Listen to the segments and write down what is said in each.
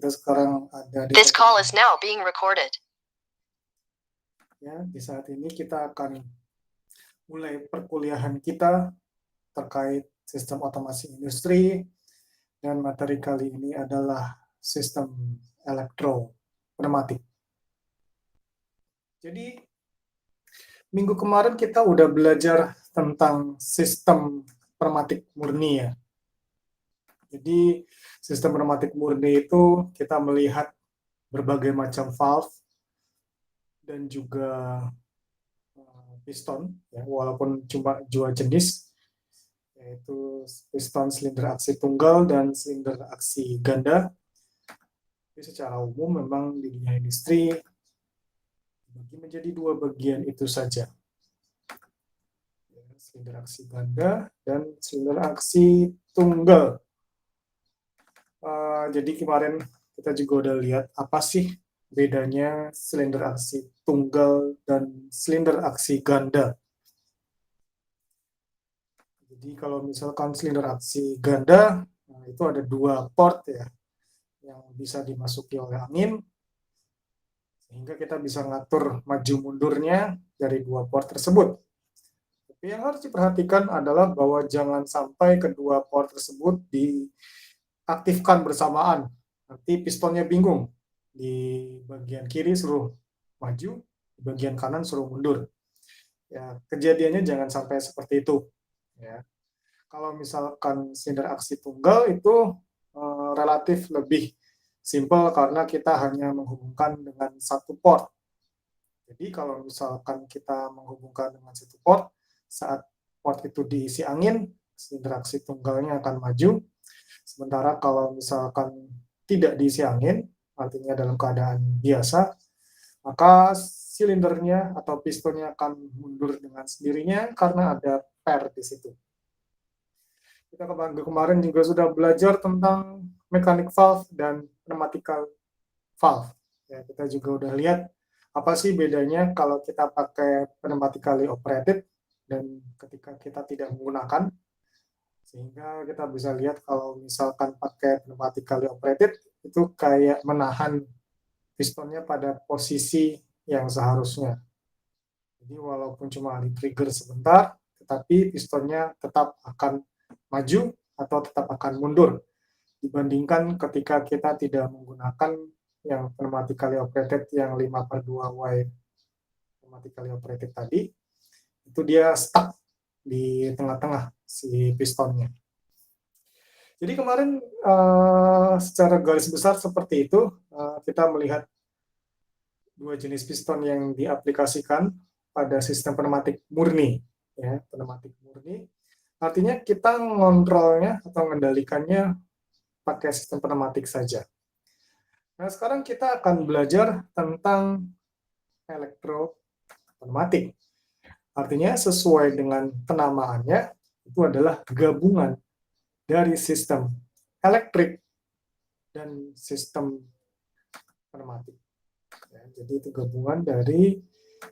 kita sekarang ada di This call is now being recorded. Ya, di saat ini kita akan mulai perkuliahan kita terkait sistem otomasi industri, dan materi kali ini adalah sistem elektropneumatik. Jadi minggu kemarin kita udah belajar tentang sistem pneumatik murni ya. Jadi sistem pneumatik murni itu kita melihat berbagai macam valve dan juga piston, ya, walaupun cuma dua jenis, yaitu piston silinder aksi tunggal dan silinder aksi ganda. Jadi secara umum memang di dunia industri dibagi menjadi dua bagian itu saja, silinder aksi ganda dan silinder aksi tunggal. Jadi kemarin kita juga udah lihat apa sih bedanya silinder aksi tunggal dan silinder aksi ganda. Jadi kalau misalkan silinder aksi ganda, itu ada dua port ya, yang bisa dimasuki oleh angin, sehingga kita bisa ngatur maju mundurnya dari dua port tersebut. Tapi yang harus diperhatikan adalah bahwa jangan sampai kedua port tersebut diaktifkan bersamaan. Nanti pistonnya bingung. Di bagian kiri suruh maju, di bagian kanan suruh mundur. Ya, kejadiannya jangan sampai seperti itu. Ya. Kalau misalkan silinder aksi tunggal itu relatif lebih simple karena kita hanya menghubungkan dengan satu port. Jadi kalau misalkan kita menghubungkan dengan satu port, saat port itu diisi angin, silinder aksi tunggalnya akan maju. Sementara kalau misalkan tidak diisi angin, artinya dalam keadaan biasa, maka silindernya atau pistonnya akan mundur dengan sendirinya karena ada per di situ. Kita kemarin juga sudah belajar tentang mechanic valve dan pneumatical valve. Ya, kita juga udah lihat apa sih bedanya kalau kita pakai pneumatically operated dan ketika kita tidak menggunakan. Sehingga kita bisa lihat kalau misalkan pakai pneumatically operated itu kayak menahan pistonnya pada posisi yang seharusnya. Jadi walaupun cuma di-trigger sebentar, tetapi pistonnya tetap akan maju atau tetap akan mundur dibandingkan ketika kita tidak menggunakan yang pneumatically operated yang 5/2Y pneumatically operated tadi, itu dia stuck di tengah-tengah si pistonnya. Jadi kemarin secara garis besar seperti itu, kita melihat dua jenis piston yang diaplikasikan pada sistem pneumatik murni. Ya, pneumatik murni artinya kita ngontrolnya atau mengendalikannya pakai sistem pneumatik saja. Nah, sekarang kita akan belajar tentang elektropneumatik. Artinya sesuai dengan penamaannya, itu adalah gabungan dari sistem elektrik dan sistem pneumatik. Ya, jadi itu gabungan dari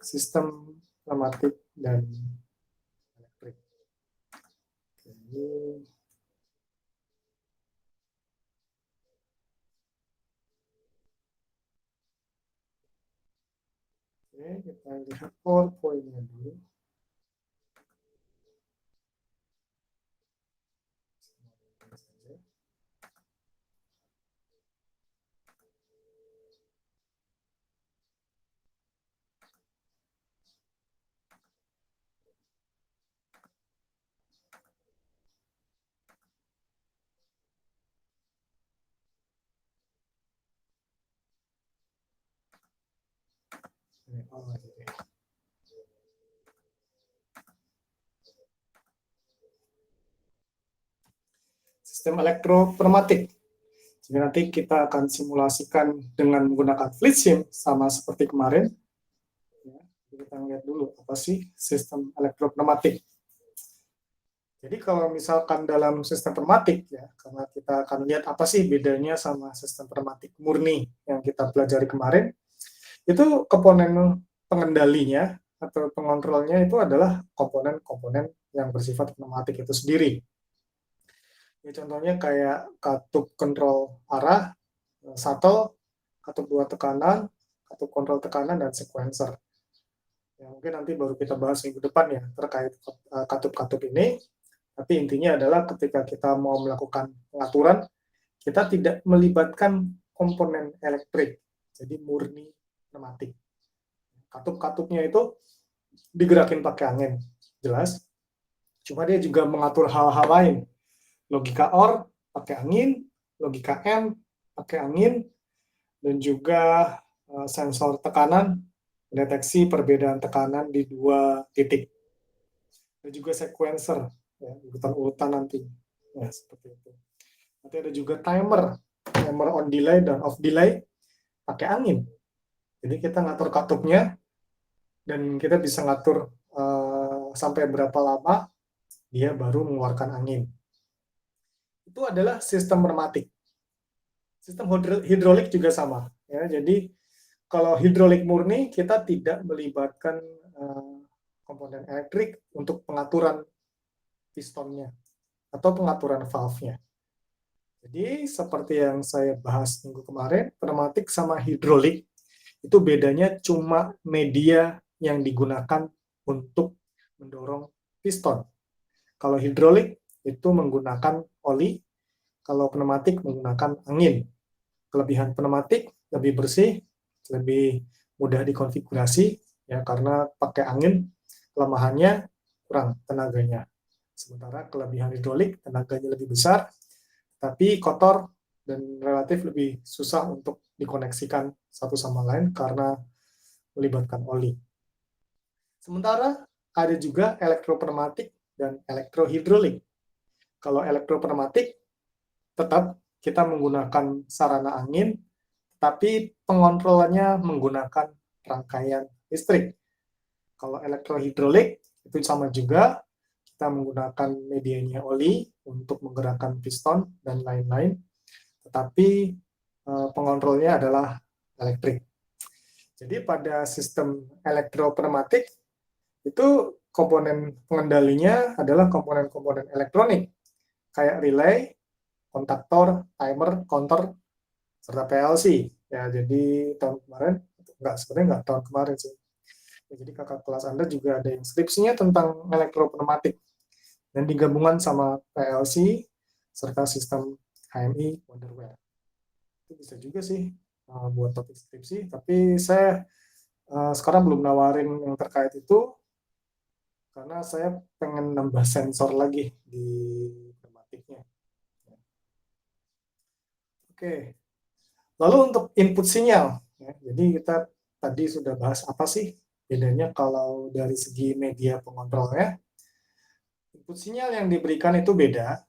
sistem pneumatik dan elektrik. Oke, kita lihat PowerPoint-nya dulu. Sistem elektropneumatik. Jadi nanti kita akan simulasikan dengan menggunakan fluid sim sama seperti kemarin. Ya, kita lihat dulu apa sih sistem elektropneumatik. Jadi kalau misalkan dalam sistem pneumatik ya, karena kita akan lihat apa sih bedanya sama sistem pneumatik murni yang kita pelajari kemarin, itu komponen pengendalinya atau pengontrolnya itu adalah komponen-komponen yang bersifat pneumatik itu sendiri. Ya, contohnya kayak katup kontrol arah, shuttle, katup 2 tekanan, katup kontrol tekanan, dan sequencer. Ya, mungkin nanti baru kita bahas minggu depan ya terkait katup-katup ini. Tapi intinya adalah ketika kita mau melakukan pengaturan, kita tidak melibatkan komponen elektrik, jadi murni pneumatik. Katup-katupnya itu digerakin pakai angin, jelas. Cuma dia juga mengatur hal-hal lain. Logika OR pakai angin, logika M pakai angin, dan juga sensor tekanan, mendeteksi perbedaan tekanan di 2 titik. Dan juga sequencer, ya, urutan-urutan nanti. Ya, seperti itu. Nanti ada juga timer on delay dan off delay pakai angin. Jadi kita ngatur katupnya, dan kita bisa ngatur sampai berapa lama dia baru mengeluarkan angin. Itu adalah sistem pneumatik. Sistem hidrolik juga sama. Ya, jadi kalau hidrolik murni, kita tidak melibatkan komponen elektrik untuk pengaturan pistonnya atau pengaturan valve-nya. Jadi seperti yang saya bahas minggu kemarin, pneumatik sama hidrolik itu bedanya cuma media yang digunakan untuk mendorong piston. Kalau hidrolik itu menggunakan oli, kalau pneumatik menggunakan angin. Kelebihan pneumatik lebih bersih, lebih mudah dikonfigurasi ya karena pakai angin, kelemahannya kurang tenaganya. Sementara kelebihan hidrolik tenaganya lebih besar, tapi kotor dan relatif lebih susah untuk dikoneksikan satu sama lain karena melibatkan oli. Sementara ada juga elektropneumatik dan elektrohidrolik. Kalau elektropneumatik tetap kita menggunakan sarana angin, tapi pengontrolannya menggunakan rangkaian listrik. Kalau elektrohidrolik itu sama juga, kita menggunakan medianya oli untuk menggerakkan piston dan lain-lain, tetapi pengontrolnya adalah elektrik. Jadi pada sistem elektropneumatik itu komponen pengendalinya adalah komponen-komponen elektronik kayak relay, kontaktor, timer, counter, serta PLC. Ya, jadi tahun kemarin, sebenarnya nggak tahun kemarin sih. Ya, jadi kakak kelas Anda juga ada yang skripsinya tentang elektropneumatik dan digabungan sama PLC serta sistem HMI Wonderware. Itu bisa juga sih buat topik skripsi, tapi saya sekarang belum nawarin yang terkait itu karena saya pengen nambah sensor lagi di pneumatiknya. Oke, lalu untuk input sinyal, ya, jadi kita tadi sudah bahas apa sih bedanya kalau dari segi media pengontrolnya. Input sinyal yang diberikan itu beda.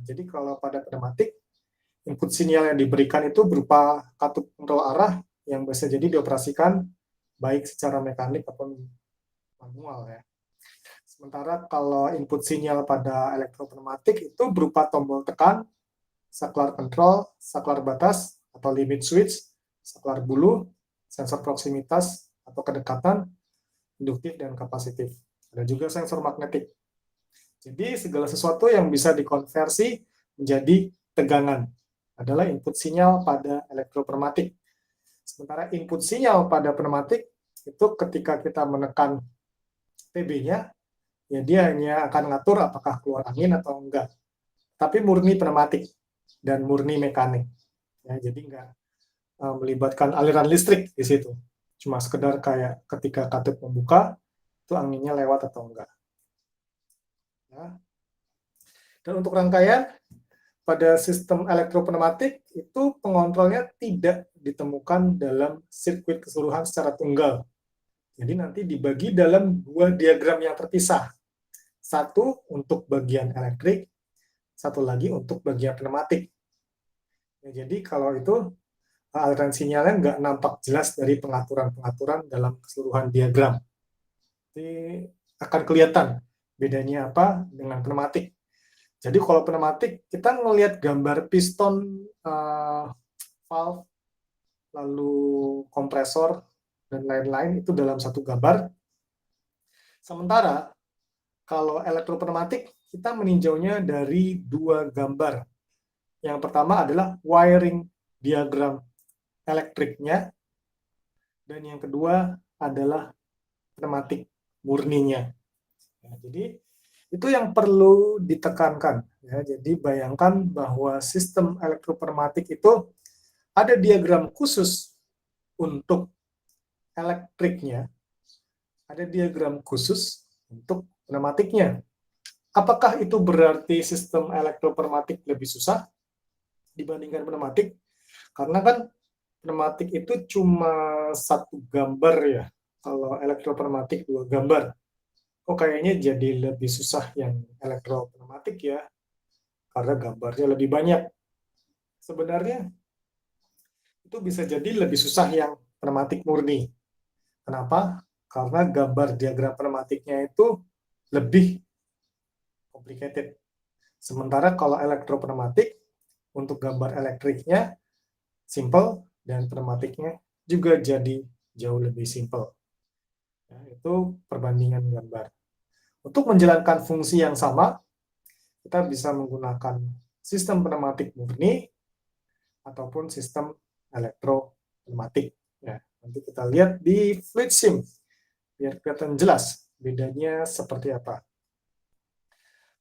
Jadi kalau pada pneumatik, input sinyal yang diberikan itu berupa katup kontrol arah yang bisa jadi dioperasikan baik secara mekanik ataupun manual ya. Sementara kalau input sinyal pada elektropneumatik itu berupa tombol tekan, saklar kontrol, saklar batas atau limit switch, saklar bulu, sensor proximitas atau kedekatan, induktif dan kapasitif. Ada juga sensor magnetik. Jadi segala sesuatu yang bisa dikonversi menjadi tegangan adalah input sinyal pada elektropneumatik. Sementara input sinyal pada pneumatik itu ketika kita menekan PB-nya, ya dia hanya akan ngatur apakah keluar angin atau enggak. Tapi murni pneumatik dan murni mekanik. Ya, jadi enggak melibatkan aliran listrik di situ. Cuma sekedar kayak ketika katup membuka, itu anginnya lewat atau enggak. Ya. Dan untuk rangkaian, pada sistem elektropneumatik itu pengontrolnya tidak ditemukan dalam sirkuit keseluruhan secara tunggal. Jadi nanti dibagi dalam 2 diagram yang terpisah. Satu untuk bagian elektrik, satu lagi untuk bagian pneumatik. Ya, jadi kalau itu aliran sinyalnya nggak nampak jelas dari pengaturan-pengaturan dalam keseluruhan diagram. Jadi akan kelihatan bedanya apa dengan pneumatik. Jadi kalau pneumatik, kita ngelihat gambar piston, valve, lalu kompresor, dan lain-lain itu dalam satu gambar. Sementara kalau elektropneumatik, kita meninjaunya dari 2 gambar. Yang pertama adalah wiring diagram elektriknya, dan yang kedua adalah pneumatik murninya. Ya, jadi itu yang perlu ditekankan. Ya, jadi bayangkan bahwa sistem elektropneumatik itu ada diagram khusus untuk elektriknya, ada diagram khusus untuk pneumatiknya. Apakah itu berarti sistem elektropneumatik lebih susah dibandingkan pneumatik? Karena kan pneumatik itu cuma satu gambar ya. Kalau elektropneumatik dua gambar. Oh, kayaknya jadi lebih susah yang elektropneumatik ya, karena gambarnya lebih banyak. Sebenarnya itu bisa jadi lebih susah yang pneumatik murni. Kenapa? Karena gambar diagram pneumatiknya itu lebih complicated. Sementara kalau elektropneumatik, untuk gambar elektriknya simple, dan pneumatiknya juga jadi jauh lebih simple. Ya, itu perbandingan gambar. Untuk menjalankan fungsi yang sama, kita bisa menggunakan sistem pneumatik murni ataupun sistem elektropneumatik. Ya, nanti kita lihat di fluid sim biar kelihatan jelas bedanya seperti apa.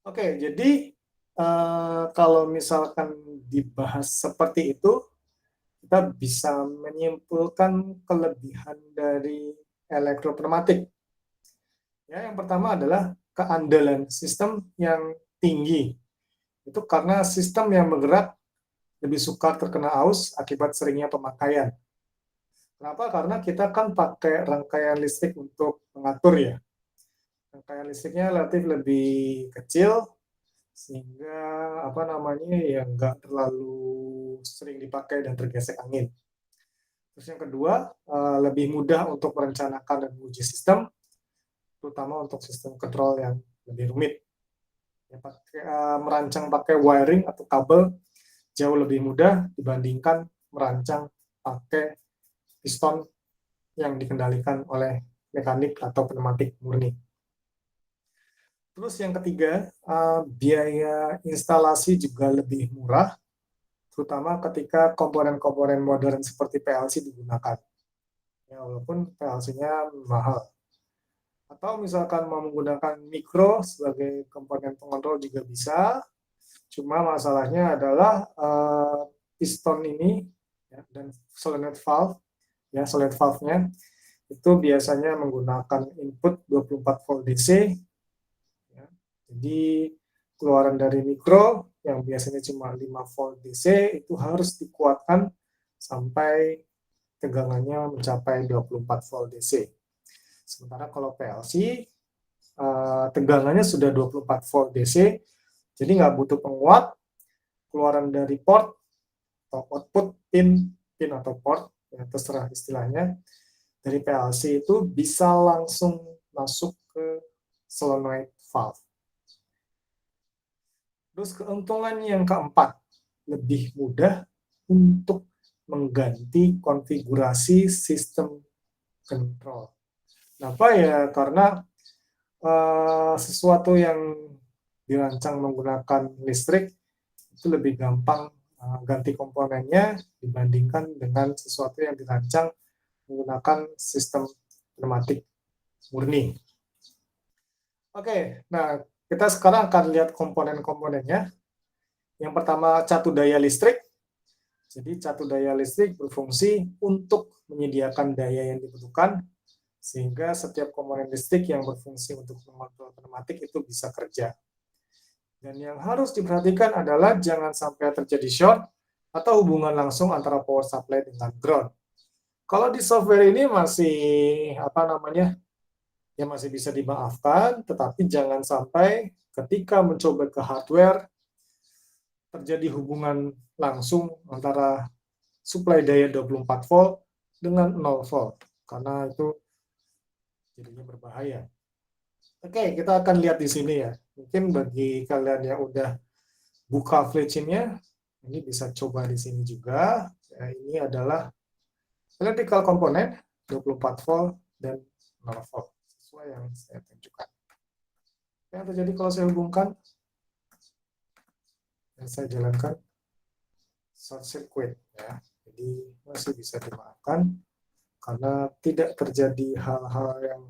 Oke, jadi kalau misalkan dibahas seperti itu, kita bisa menyimpulkan kelebihan dari elektropneumatik. Ya, yang pertama adalah keandalan sistem yang tinggi. Itu karena sistem yang bergerak lebih suka terkena aus akibat seringnya pemakaian. Kenapa? Karena kita kan pakai rangkaian listrik untuk mengatur ya. Rangkaian listriknya relatif lebih kecil, sehingga apa namanya ya nggak terlalu sering dipakai dan tergesek angin. Terus yang kedua, lebih mudah untuk merencanakan dan menguji sistem, terutama untuk sistem kontrol yang lebih rumit. Ya, merancang pakai wiring atau kabel jauh lebih mudah dibandingkan merancang pakai piston yang dikendalikan oleh mekanik atau pneumatik murni. Terus yang ketiga, biaya instalasi juga lebih murah, terutama ketika komponen-komponen modern seperti PLC digunakan. Ya, walaupun PLC-nya mahal. Atau misalkan mau menggunakan mikro sebagai komponen pengontrol juga bisa, cuma masalahnya adalah piston ini ya, dan solenoid valve, ya solenoid valve-nya itu biasanya menggunakan input 24 volt DC. Ya. Jadi keluaran dari mikro yang biasanya cuma 5 volt DC itu harus dikuatkan sampai tegangannya mencapai 24 volt DC. Sementara kalau PLC tegangannya sudah 24 volt DC, jadi nggak butuh penguat, keluaran dari port atau output pin atau port, ya terserah istilahnya, dari PLC itu bisa langsung masuk ke solenoid valve. Terus keuntungan yang keempat, lebih mudah untuk mengganti konfigurasi sistem kontrol. Kenapa ya? Karena sesuatu yang dirancang menggunakan listrik itu lebih gampang ganti komponennya dibandingkan dengan sesuatu yang dirancang menggunakan sistem pneumatik murni. Oke, nah kita sekarang akan lihat komponen-komponennya. Yang pertama, catu daya listrik. Jadi catu daya listrik berfungsi untuk menyediakan daya yang dibutuhkan, sehingga setiap komponen listrik yang berfungsi untuk mengontrol pneumatik itu bisa kerja. Dan yang harus diperhatikan adalah jangan sampai terjadi short atau hubungan langsung antara power supply dengan ground. Kalau di software ini masih ya masih bisa dimaafkan, tetapi jangan sampai ketika mencoba ke hardware terjadi hubungan langsung antara supply daya 24 volt dengan 0 volt, karena itu jadinya berbahaya. Oke, kita akan lihat di sini ya. Mungkin bagi kalian yang udah buka flashnya, ini bisa coba di sini juga. Ya, ini adalah electrical component 24 volt dan 0 volt, sesuai yang saya tunjukkan. Yang terjadi kalau saya hubungkan, dan saya jalankan short circuit. ya. Jadi masih bisa dimaafkan karena tidak terjadi hal-hal yang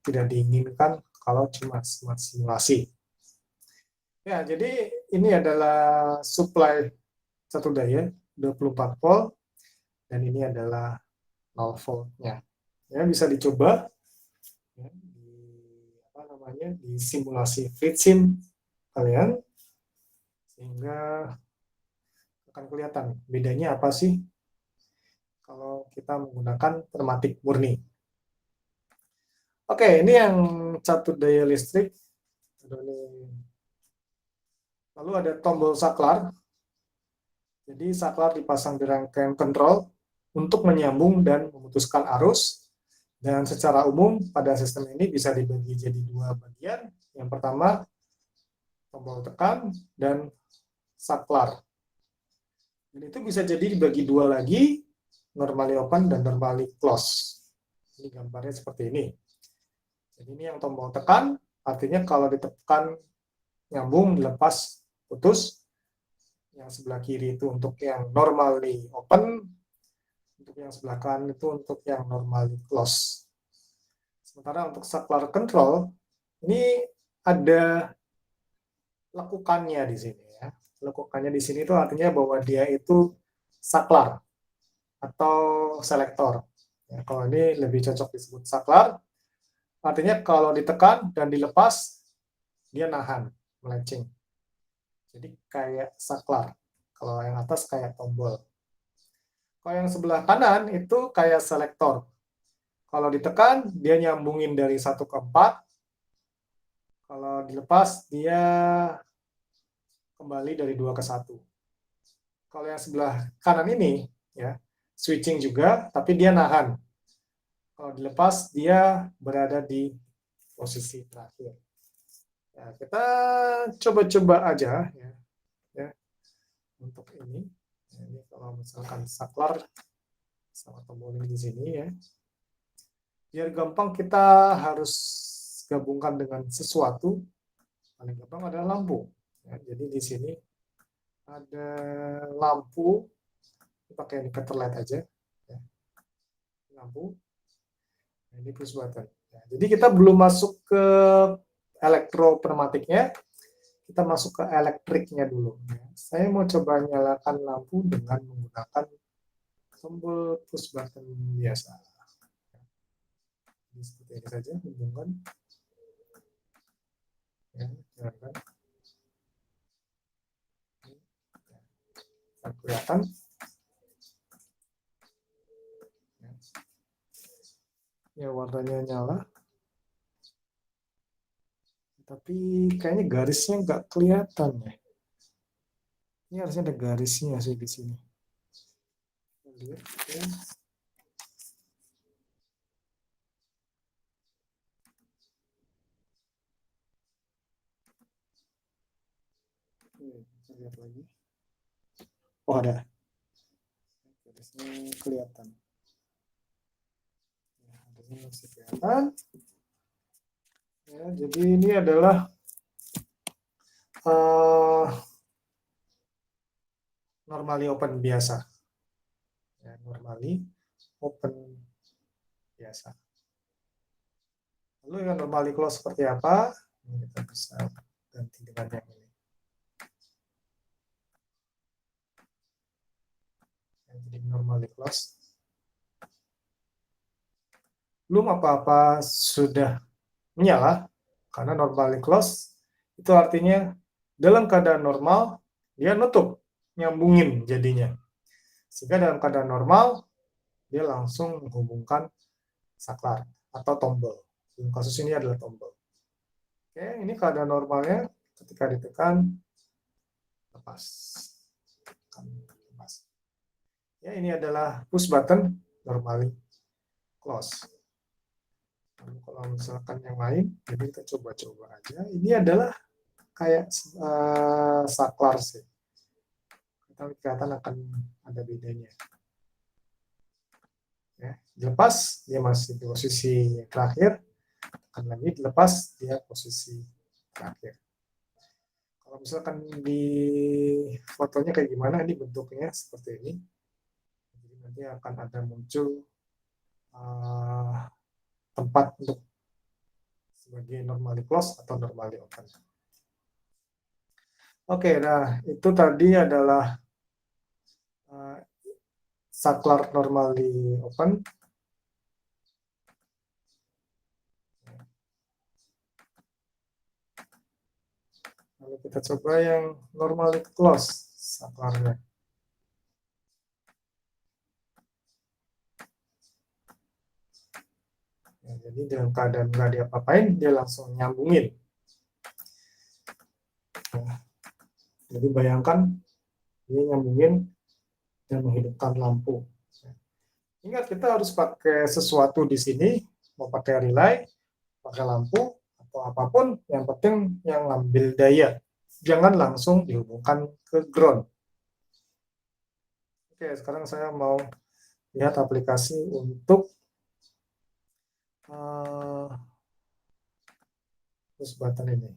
tidak diinginkan kalau cuma simulasi. Ya, jadi ini adalah supply satu daya 24 volt dan ini adalah 0 voltnya. Ya, bisa dicoba ya, di simulasi FreeSim kalian sehingga akan kelihatan bedanya apa sih kalau kita menggunakan pneumatik murni. Oke, ini yang satu daya listrik. Lalu ada tombol saklar. Jadi saklar dipasang di rangkaian kontrol untuk menyambung dan memutuskan arus. Dan secara umum pada sistem ini bisa dibagi jadi dua bagian. Yang pertama tombol tekan dan saklar. Dan itu bisa jadi dibagi dua lagi, normally open dan normally close. Ini gambarnya seperti ini. Jadi ini yang tombol tekan, artinya kalau ditekan nyambung, dilepas, putus. Yang sebelah kiri itu untuk yang normally open, untuk yang sebelah kanan itu untuk yang normally close. Sementara untuk saklar control, ini ada lekukannya di sini ya. Lekukannya di sini itu artinya bahwa dia itu saklar atau selektor. Ya, kalau ini lebih cocok disebut saklar, artinya kalau ditekan dan dilepas, dia nahan, melenceng. Jadi kayak saklar. Kalau yang atas kayak tombol. Kalau yang sebelah kanan itu kayak selektor. Kalau ditekan, dia nyambungin dari 1 ke 4. Kalau dilepas, dia kembali dari 2 ke 1. Kalau yang sebelah kanan ini, ya, switching juga, tapi dia nahan. Kalau dilepas, dia berada di posisi terakhir. Ya, kita coba-coba aja ya, untuk ini. Ini kalau misalkan saklar sama tombol ini di sini ya. Biar gampang kita harus gabungkan dengan sesuatu. Paling gampang adalah lampu. Ya, jadi di sini ada lampu. Pakai indicator light aja. Ya. Lampu. Nah, ini push button. Ya, jadi kita belum masuk ke elektropneumatiknya. Kita masuk ke elektriknya dulu. Ya. Saya mau coba nyalakan lampu dengan menggunakan tombol push button biasa. Ini seperti ini saja, hubungkan. Ya, nyalakan. Ya. Kelihatan. Ya, warnanya nyala. Tapi kayaknya garisnya nggak kelihatan ya. Ini harusnya ada garisnya sih di sini. Lihat, ya. Kita lihat lagi. Oh, ada. Garisnya kelihatan. Ya, garisnya masih kelihatan. Ya, jadi ini adalah normally open biasa. Ya, normally open biasa. Lalu yang normally close seperti apa? Ini kita bisa ganti dengan yang ini. Jadi normally close. Belum apa-apa sudah menyala, karena normally close itu artinya dalam keadaan normal dia nutup, nyambungin jadinya. Sehingga dalam keadaan normal dia langsung menghubungkan saklar atau tombol. Dalam kasus ini adalah tombol. Oke, ini keadaan normalnya ketika ditekan lepas. Ya, ini adalah push button normally close. Lalu kalau misalkan yang lain, jadi kita coba-coba aja. Ini adalah kayak saklar sih. Kita kelihatan akan ada bedanya. Ya, dilepas dia masih di posisi terakhir, tekan lagi dilepas dia posisi terakhir. Kalau misalkan di fotonya kayak gimana, ini bentuknya seperti ini. nanti akan ada muncul tempat untuk sebagai normally close atau normally open. Oke, nah itu tadi adalah saklar normally open. Lalu kita coba yang normally close saklarnya. Ya, jadi dalam keadaan nggak diapa-apain, dia langsung nyambungin. Nah, jadi bayangkan dia nyambungin dan menghidupkan lampu. Ingat, kita harus pakai sesuatu di sini, mau pakai relay, pakai lampu, atau apapun, yang penting yang ngambil daya. Jangan langsung dihubungkan ke ground. Oke, sekarang saya mau lihat aplikasi untuk push button ini.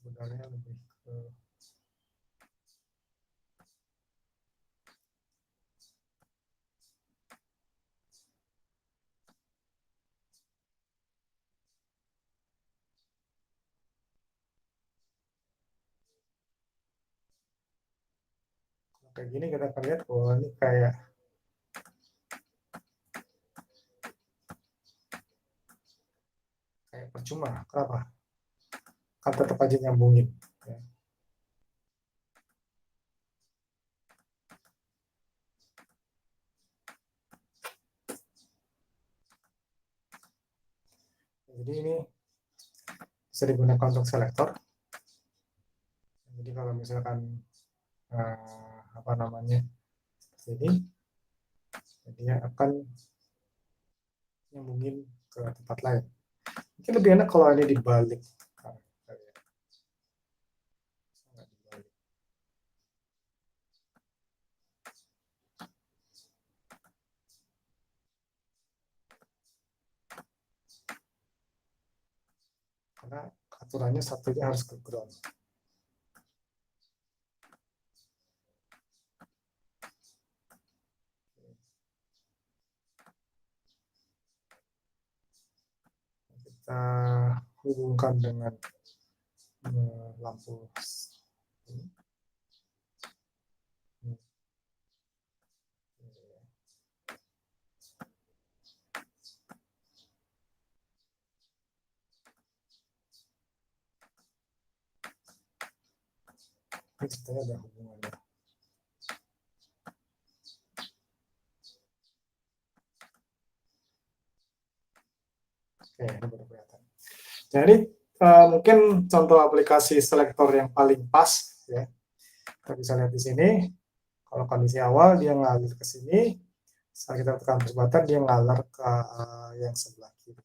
Sebenarnya lebih ke kayak gini, kita akan lihat bahwa ini kayak percuma. Kenapa? Kan tetap aja nyambungin. Ya. Jadi ini bisa digunakan untuk selektor. Jadi kalau misalkan apa namanya seperti ini, dia akan nyambungin ke tempat lain. Mungkin lebih enak kalau ini dibalik. Karena aturannya satunya harus ke ground. Kita hubungkan dengan lampu ini. Ini ceritanya ada hubungannya. Oke, ini baru kelihatan. Jadi mungkin contoh aplikasi selektor yang paling pas, ya. Kita bisa lihat di sini. Kalau kondisi awal dia ngalir ke sini, saat kita tekan push button dia ngalir ke yang sebelah kiri.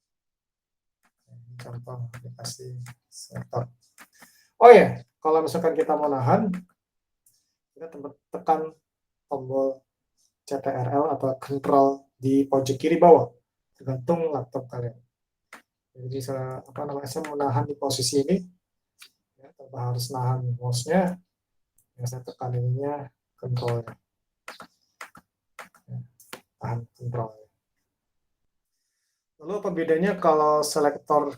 Ini contoh aplikasi selektor. Oh ya, kalau misalkan kita mau nahan, kita tekan tombol CTRL atau control di pojok kiri bawah, tergantung laptop kalian. Jadi bisa apa namanya, saya mau nahan di posisi ini, ya, tanpa harus nahan mouse-nya, ya, saya tekan ininya control-nya, ya, tahan control. Lalu apa bedanya kalau selektor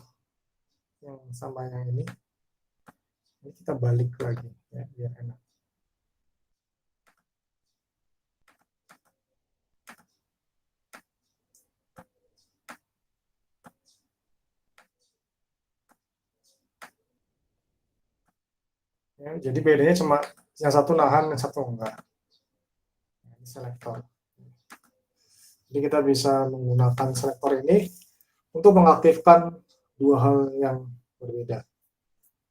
yang sama yang ini kita balik lagi, ya, biar enak. Ya, jadi bedanya cuma yang satu nahan, yang satu enggak. Ini selektor. Jadi kita bisa menggunakan selektor ini untuk mengaktifkan dua hal yang berbeda.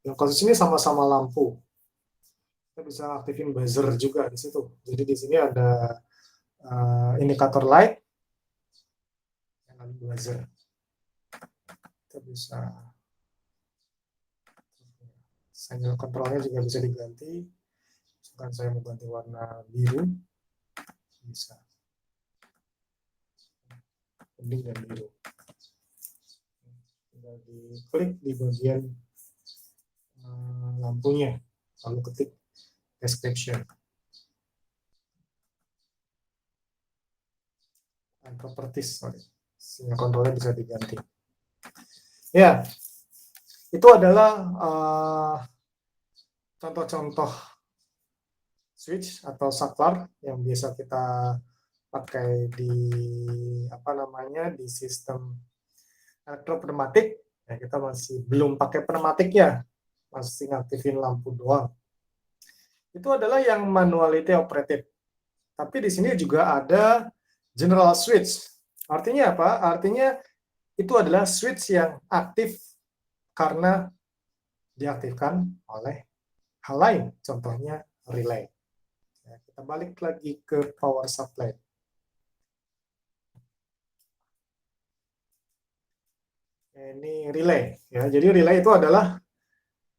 Yang kasus ini sama-sama lampu. Kita bisa aktifin buzzer juga di situ. Jadi di sini ada indikator light yang ada buzzer. Kita bisa Signal controlnya juga bisa diganti. Misalkan saya mau ganti warna biru, bisa. Kuning dan biru. Tinggal diklik di bagian lampunya, lalu ketik description. Dan properties, sinyal kontrolnya bisa diganti. Ya, itu adalah contoh-contoh switch atau saklar yang biasa kita pakai di di sistem elektropneumatik. Ya, kita masih belum pakai pneumatiknya, masih ngaktifin lampu doang. Itu adalah yang manuality operated. Tapi di sini juga ada general switch. Artinya apa? Artinya itu adalah switch yang aktif karena diaktifkan oleh hal lain, contohnya relay. Ya, kita balik lagi ke power supply. Ini relay, ya. Jadi relay itu adalah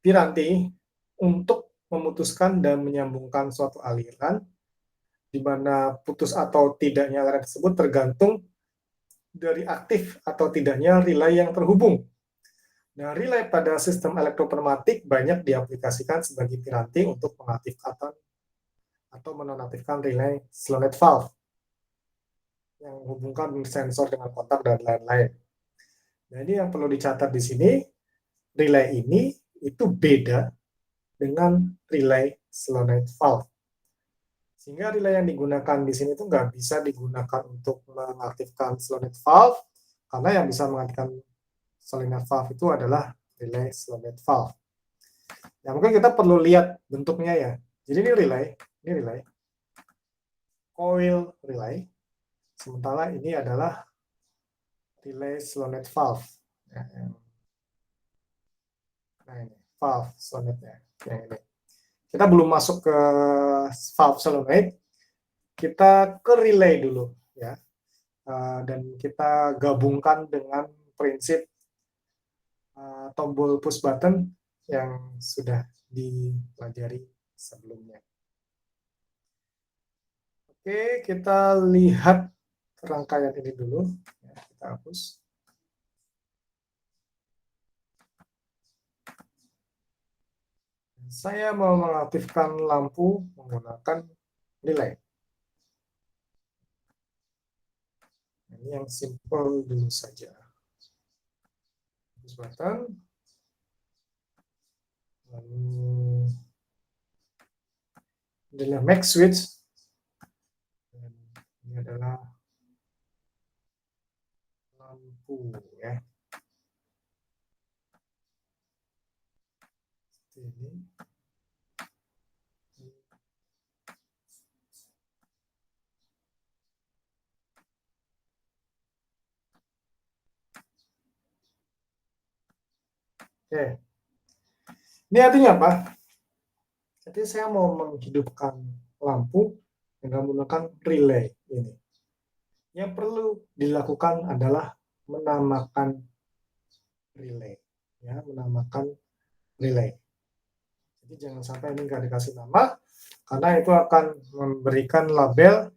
piranti untuk memutuskan dan menyambungkan suatu aliran, di mana putus atau tidaknya aliran tersebut tergantung dari aktif atau tidaknya relay yang terhubung. Nah, relay pada sistem elektropneumatik banyak diaplikasikan sebagai piranti untuk mengaktifkan atau menonaktifkan relay slow net valve yang menghubungkan sensor dengan kontak dan lain-lain. Nah, ini yang perlu dicatat di sini, relay ini itu beda dengan relay slow net valve. Sehingga relay yang digunakan di sini itu nggak bisa digunakan untuk mengaktifkan slow net valve, karena yang bisa mengaktifkan slow net valve itu adalah relay slow net valve. Ya, mungkin kita perlu lihat bentuknya ya. Jadi ini relay, coil relay, sementara ini adalah relay slow net valve. Nah ini valve slow netnya, yang ini. Kita belum masuk ke valve solenoid, kita ke relay dulu ya, dan kita gabungkan dengan prinsip tombol push button yang sudah dipelajari sebelumnya. Oke, kita lihat rangkaian ini dulu. Ya, kita hapus. Saya mau mengaktifkan lampu menggunakan relay. Ini yang simple dulu saja. Push button. Lalu adalah max switch. Dan ini adalah lampu ya. Ini. Oke. Ini artinya apa? Jadi saya mau menghidupkan lampu dengan menggunakan relay ini. Yang perlu dilakukan adalah menamakan relay. Ya, menamakan relay. Jadi jangan sampai ini nggak dikasih nama, karena itu akan memberikan label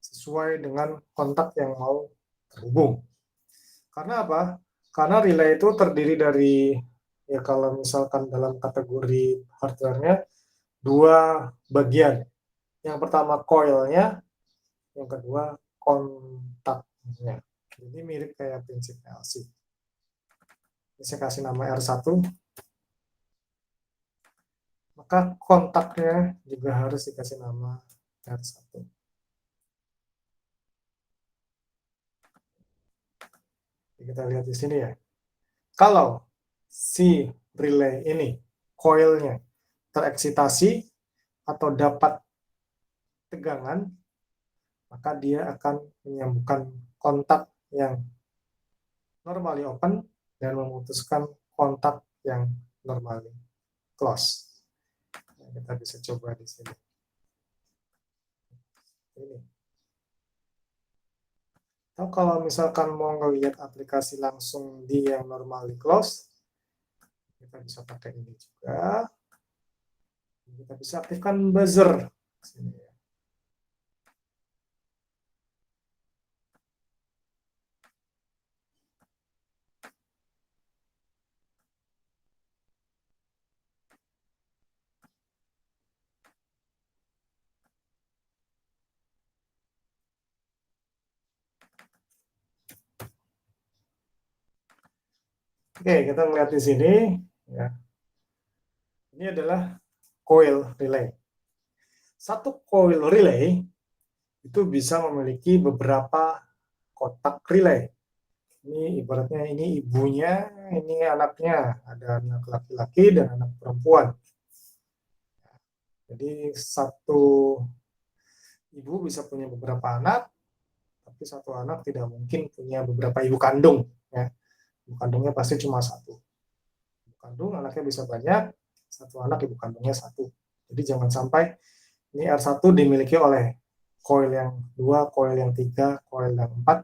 sesuai dengan kontak yang mau terhubung. Karena apa? Karena relay itu terdiri dari, ya kalau misalkan dalam kategori hardware-nya, dua bagian. Yang pertama coil-nya, yang kedua kontaknya. Jadi mirip kayak prinsip LC. Ini saya kasih nama R1. Maka kontaknya juga harus dikasih nama R1. Kita lihat di sini ya. Kalau si relay ini, coilnya tereksitasi atau dapat tegangan, maka dia akan menyambungkan kontak yang normally open dan memutuskan kontak yang normally close. Nah, kita bisa coba di sini. Ini. Atau kalau misalkan mau ngelihat aplikasi langsung di yang normally close, Kita bisa pakai ini juga. Kita bisa aktifkan buzzer. Sini. Oke, kita melihat di sini. Ya. Ini adalah coil relay. Satu coil relay itu bisa memiliki beberapa kotak relay. Ini ibaratnya ini ibunya, ini anaknya. Ada anak laki-laki dan anak perempuan. Jadi satu ibu bisa punya beberapa anak, tapi satu anak tidak mungkin punya beberapa ibu kandung. Ya. Ibu kandungnya pasti cuma satu. Ibu kandung anaknya bisa banyak, satu anak ibu kandungnya satu. Jadi jangan sampai ini R1 dimiliki oleh coil yang 2, coil yang 3, coil yang 4,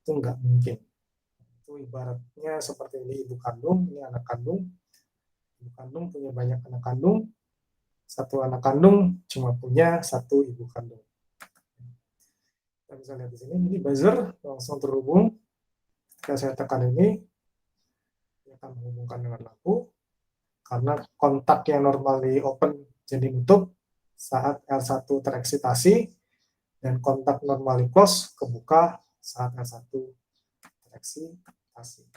itu nggak mungkin. Itu ibaratnya seperti ini ibu kandung, ini anak kandung. Ibu kandung punya banyak anak kandung, satu anak kandung cuma punya satu ibu kandung. Kita bisa lihat di sini, ini buzzer langsung terhubung. Ketika saya tekan ini akan menghubungkan dengan lampu, karena kontak yang normally open jadi tutup saat L1 tereksitasi, dan kontak normally close kebuka saat L1 tereksitasi.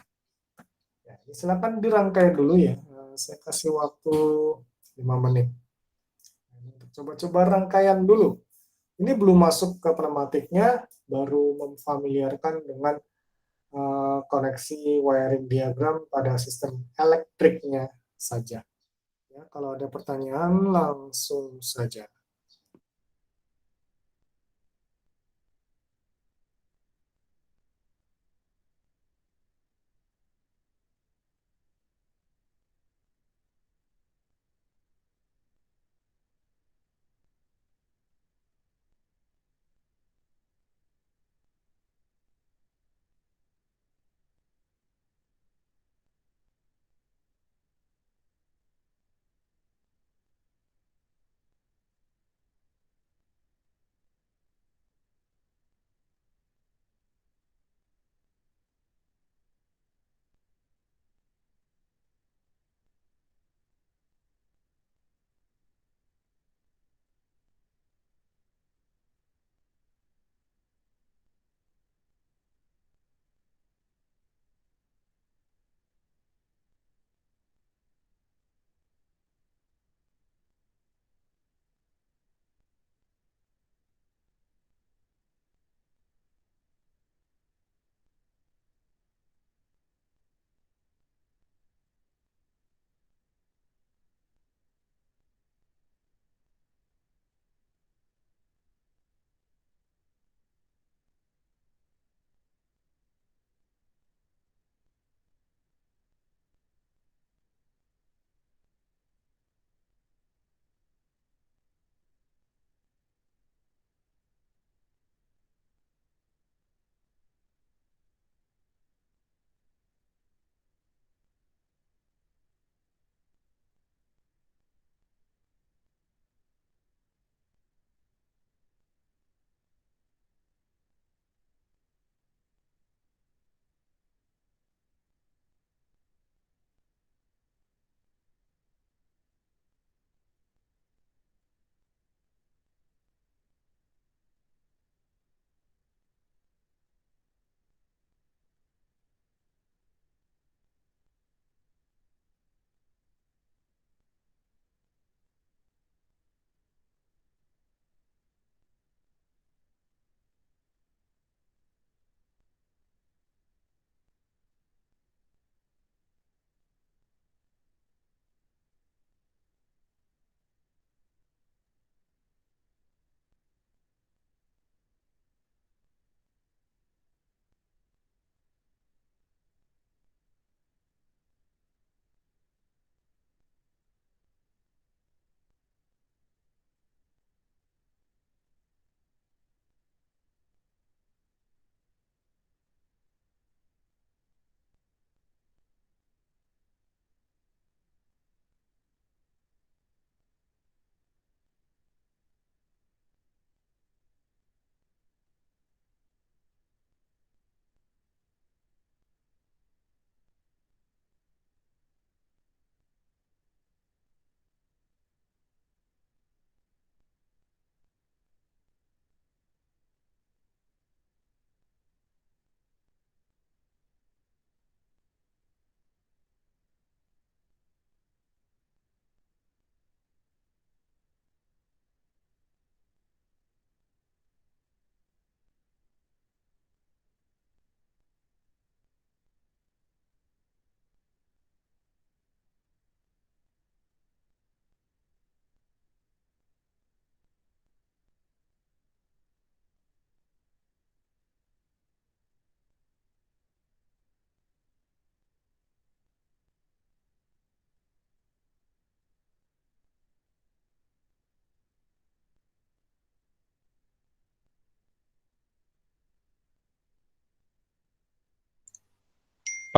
Ya, silakan dirangkai dulu ya. Saya kasih waktu 5 menit. Untuk coba-coba rangkaian dulu. Ini belum masuk ke pneumatiknya, baru memfamiliarkan dengan koneksi wiring diagram pada sistem elektriknya saja. Ya, kalau ada pertanyaan langsung saja.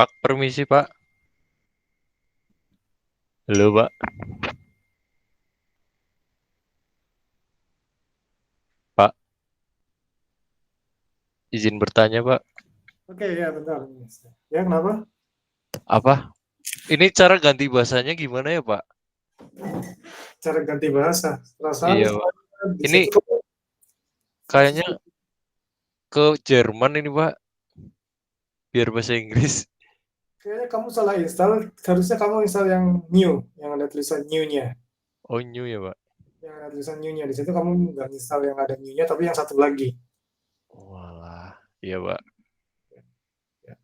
Pak, permisi Pak. Halo Pak. Pak, izin bertanya Pak. Oke, ya bentar. Ya, kenapa? Apa? Ini cara ganti bahasanya gimana ya Pak? Cara ganti bahasa. Perasaan Iya Pak. saya di Ini situ kayaknya ke Jerman ini Pak. Biar bahasa Inggris. kayaknya kamu salah install. Harusnya kamu install yang new, yang ada tulisan new-nya. Oh new ya Pak. Yang ada tulisan new-nya. Di situ kamu nggak install yang ada new-nya, tapi yang satu lagi. Walah. Iya Pak. Ya.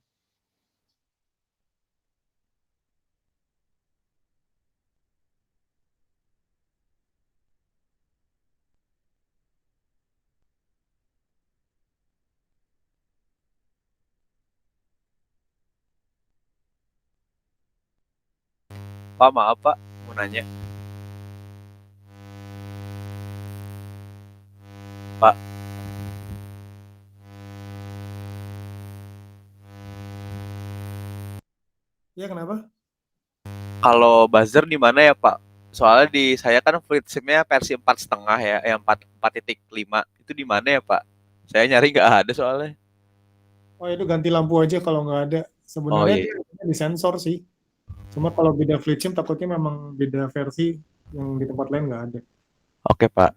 Pak, maaf Pak, mau nanya. Pak, Ya, kenapa? kalau buzzer di mana ya Pak? Soalnya di saya kan fleet SIM-nya versi 4,5 ya, yang 4.5. Itu di mana ya Pak? Saya nyari nggak ada soalnya. Oh, itu ganti lampu aja kalau nggak ada. Oh Sebenarnya iya, dia iya. di sensor sih. Cuma kalau beda flip chip takutnya memang beda versi yang di tempat lain nggak ada. Oke Pak.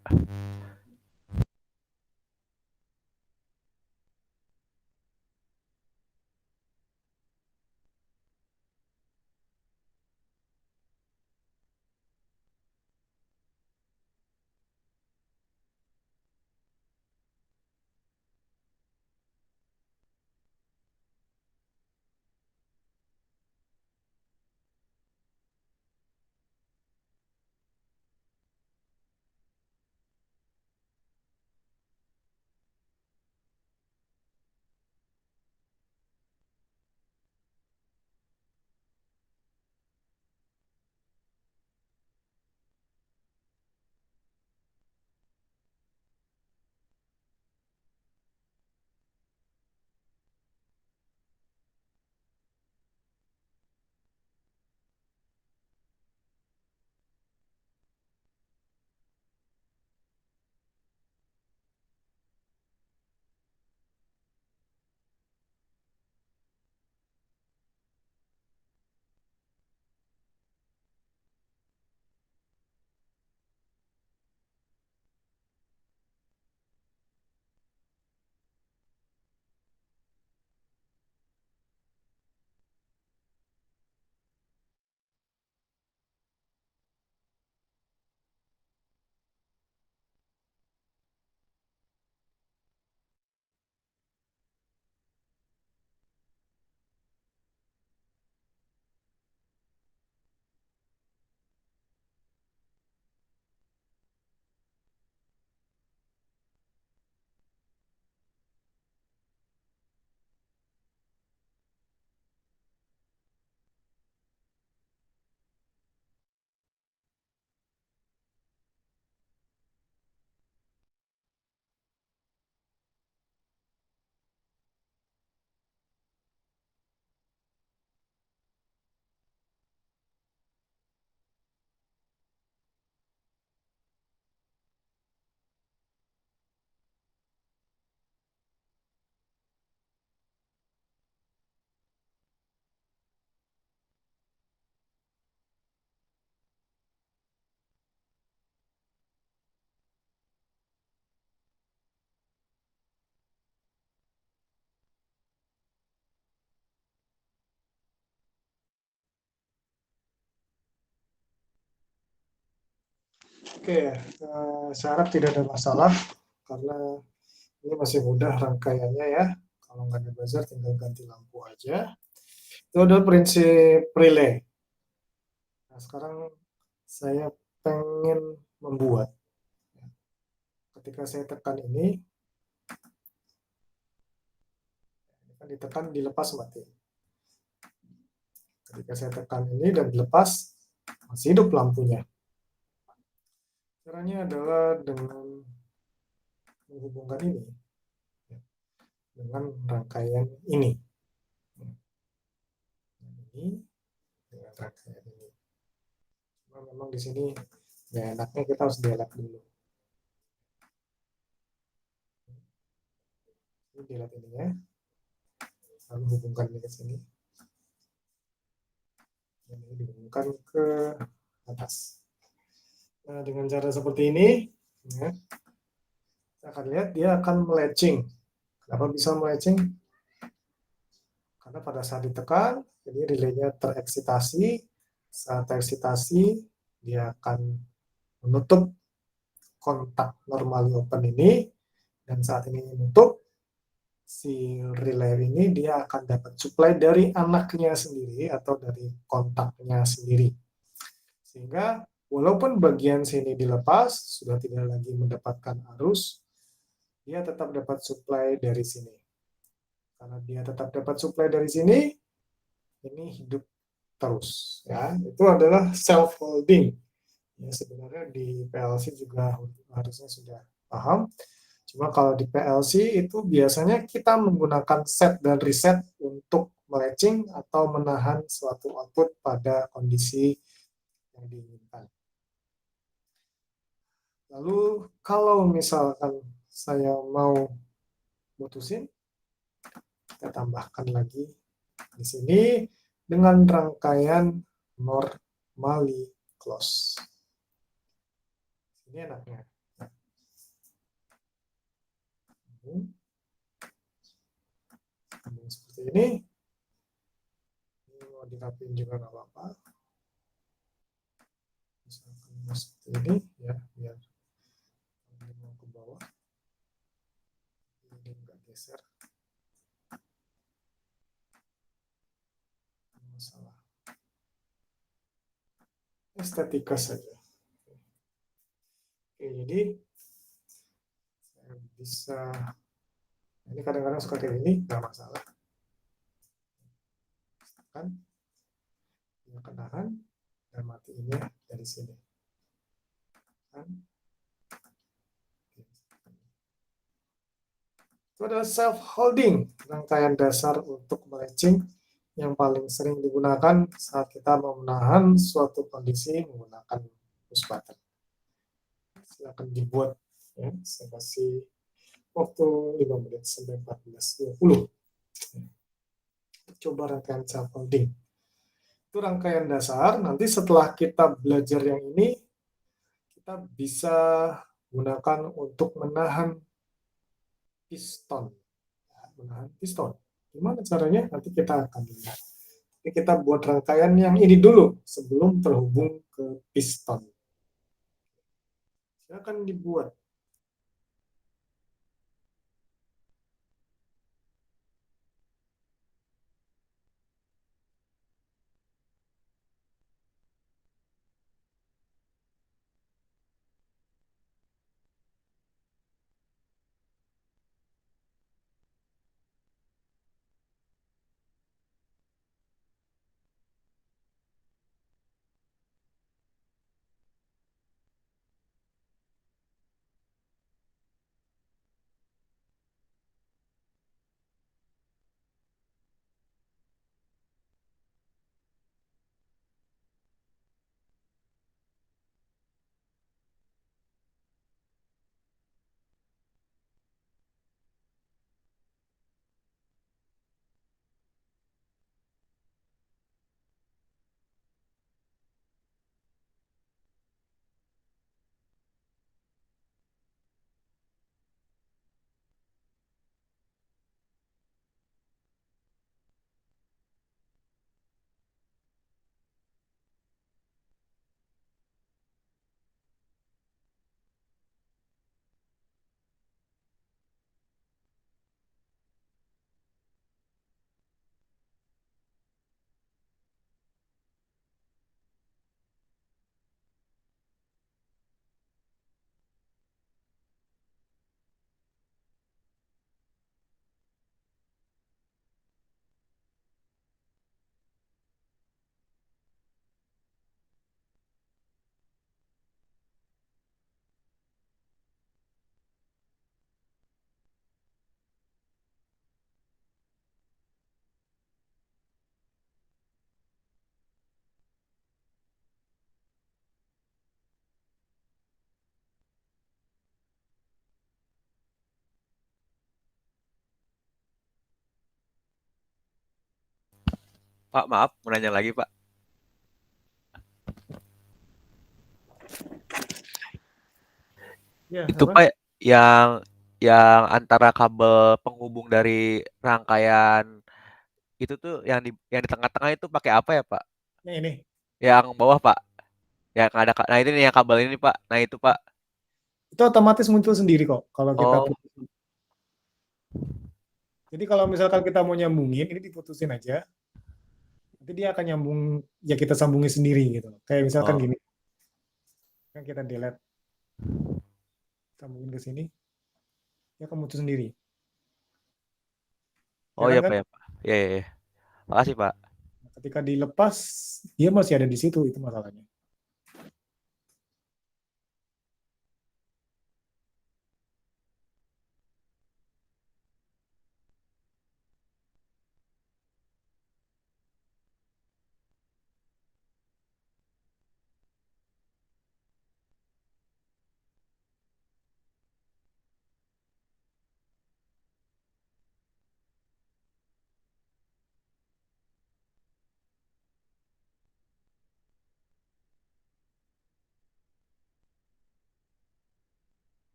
Oke, saya harap tidak ada masalah karena ini masih mudah rangkaiannya ya. Kalau nggak ada buzzer tinggal ganti lampu aja. Itu adalah prinsip relay. Nah, sekarang saya pengen membuat. Ketika saya tekan ini kan ditekan dilepas mati. Ketika saya tekan ini dan dilepas, masih hidup lampunya. Caranya adalah dengan menghubungkan ini dengan rangkaian ini. ini dengan rangkaian ini. Cuma memang di sini nggak enaknya kita harus delete dulu. Ini delete ininya, lalu hubungkan ini ke sini. Dan ini dihubungkan ke atas. Nah, dengan cara seperti ini, ya, kita akan lihat dia akan melatching. Kenapa bisa melatching? Karena pada saat ditekan, jadi relaynya tereksitasi. Saat tereksitasi, dia akan menutup kontak normally open ini, dan saat ini menutup, si relay ini dia akan dapat supply dari anaknya sendiri atau dari kontaknya sendiri. Sehingga walaupun bagian sini dilepas, sudah tidak lagi mendapatkan arus, dia tetap dapat supply dari sini. Karena dia tetap dapat supply dari sini, ini hidup terus. Ya, itu adalah self holding. Ya, sebenarnya di PLC juga harusnya sudah paham. Cuma kalau di PLC itu biasanya kita menggunakan set dan reset untuk melatching atau menahan suatu output pada kondisi yang diinginkan. Lalu kalau misalkan saya mau putusin, kita tambahkan lagi di sini dengan rangkaian normally close. Ini enaknya. Seperti ini. Ini mau dirapiin juga nggak apa-apa. Misalkan seperti ini, ya, biar ini mau ke bawah. Ini nggak geser. Masalah estetika saja. Oke, jadi saya bisa, ini kadang-kadang suka kayak gini, nggak masalah. Kan, ini kenahan dan matiinnya dari sini. Kan? Itu adalah self-holding, rangkaian dasar untuk melatching yang paling sering digunakan saat kita mau menahan suatu kondisi menggunakan push button. Silakan dibuat, ya. Saya kasih waktu 5 menit sampai 14.20. Coba rangkaian self-holding. Itu rangkaian dasar, nanti setelah kita belajar yang ini, kita bisa gunakan untuk menahan piston. Menahan piston. Gimana caranya? Nanti kita akan lihat. Jadi kita buat rangkaian yang ini dulu sebelum terhubung ke piston. Silakan dibuat. Pak, maaf, mau nanya lagi, Pak. Ya, Itu, apa? Pak, yang antara kabel penghubung dari rangkaian itu tuh yang di tengah-tengah itu pakai apa ya, Pak? Ini. Yang bawah, Pak. Yang ada nah ini nih yang kabel ini, Pak. Nah, itu, Pak. Itu otomatis muncul sendiri kok kalau kita Oh, putus. Jadi kalau misalkan kita mau nyambungin, ini diputusin aja. Nanti dia akan nyambung, ya kita sambungin sendiri gitu. Kayak misalkan oh. gini, kan kita delete, sambungin ke sini, dia akan muncul sendiri. Oh Jalan ya, kan? Pak ya, Pak. Ya, ya, ya. Makasih, Pak. Ketika dilepas, dia masih ada di situ, itu masalahnya.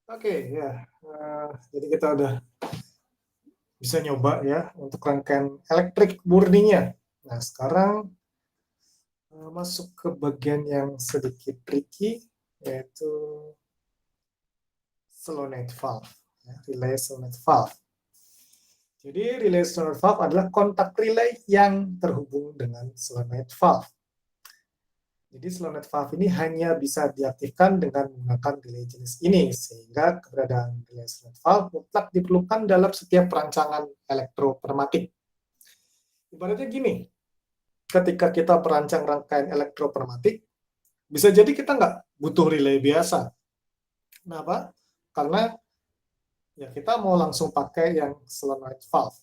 Oke, ya. Jadi kita udah bisa nyoba ya untuk rangkaian elektrik murninya. Nah, sekarang masuk ke bagian yang sedikit tricky, yaitu solenoid valve, ya, relay solenoid valve. Jadi relay solenoid valve adalah kontak relay yang terhubung dengan solenoid valve. Jadi solenoid valve ini hanya bisa diaktifkan dengan menggunakan relay jenis ini, sehingga keberadaan relay solenoid valve mutlak diperlukan dalam setiap perancangan elektropneumatik. Ibaratnya gini, ketika kita perancang rangkaian elektropneumatik, bisa jadi kita nggak butuh relay biasa. Kenapa? Karena ya kita mau langsung pakai yang solenoid valve.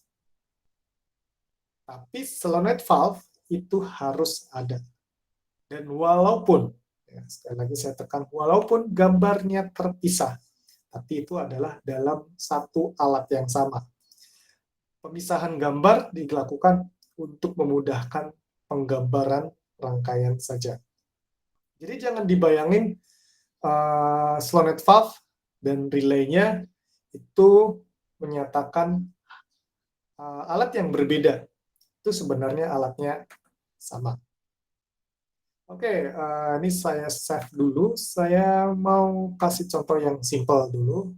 Tapi solenoid valve itu harus ada. Dan walaupun, ya, sekali lagi saya tekan, walaupun gambarnya terpisah, tapi itu adalah dalam satu alat yang sama. Pemisahan gambar dilakukan untuk memudahkan penggambaran rangkaian saja. Jadi jangan dibayangin solenoid valve dan relaynya itu menyatakan alat yang berbeda. Itu sebenarnya alatnya sama. Oke, ini saya save dulu. Saya mau kasih contoh yang simple dulu.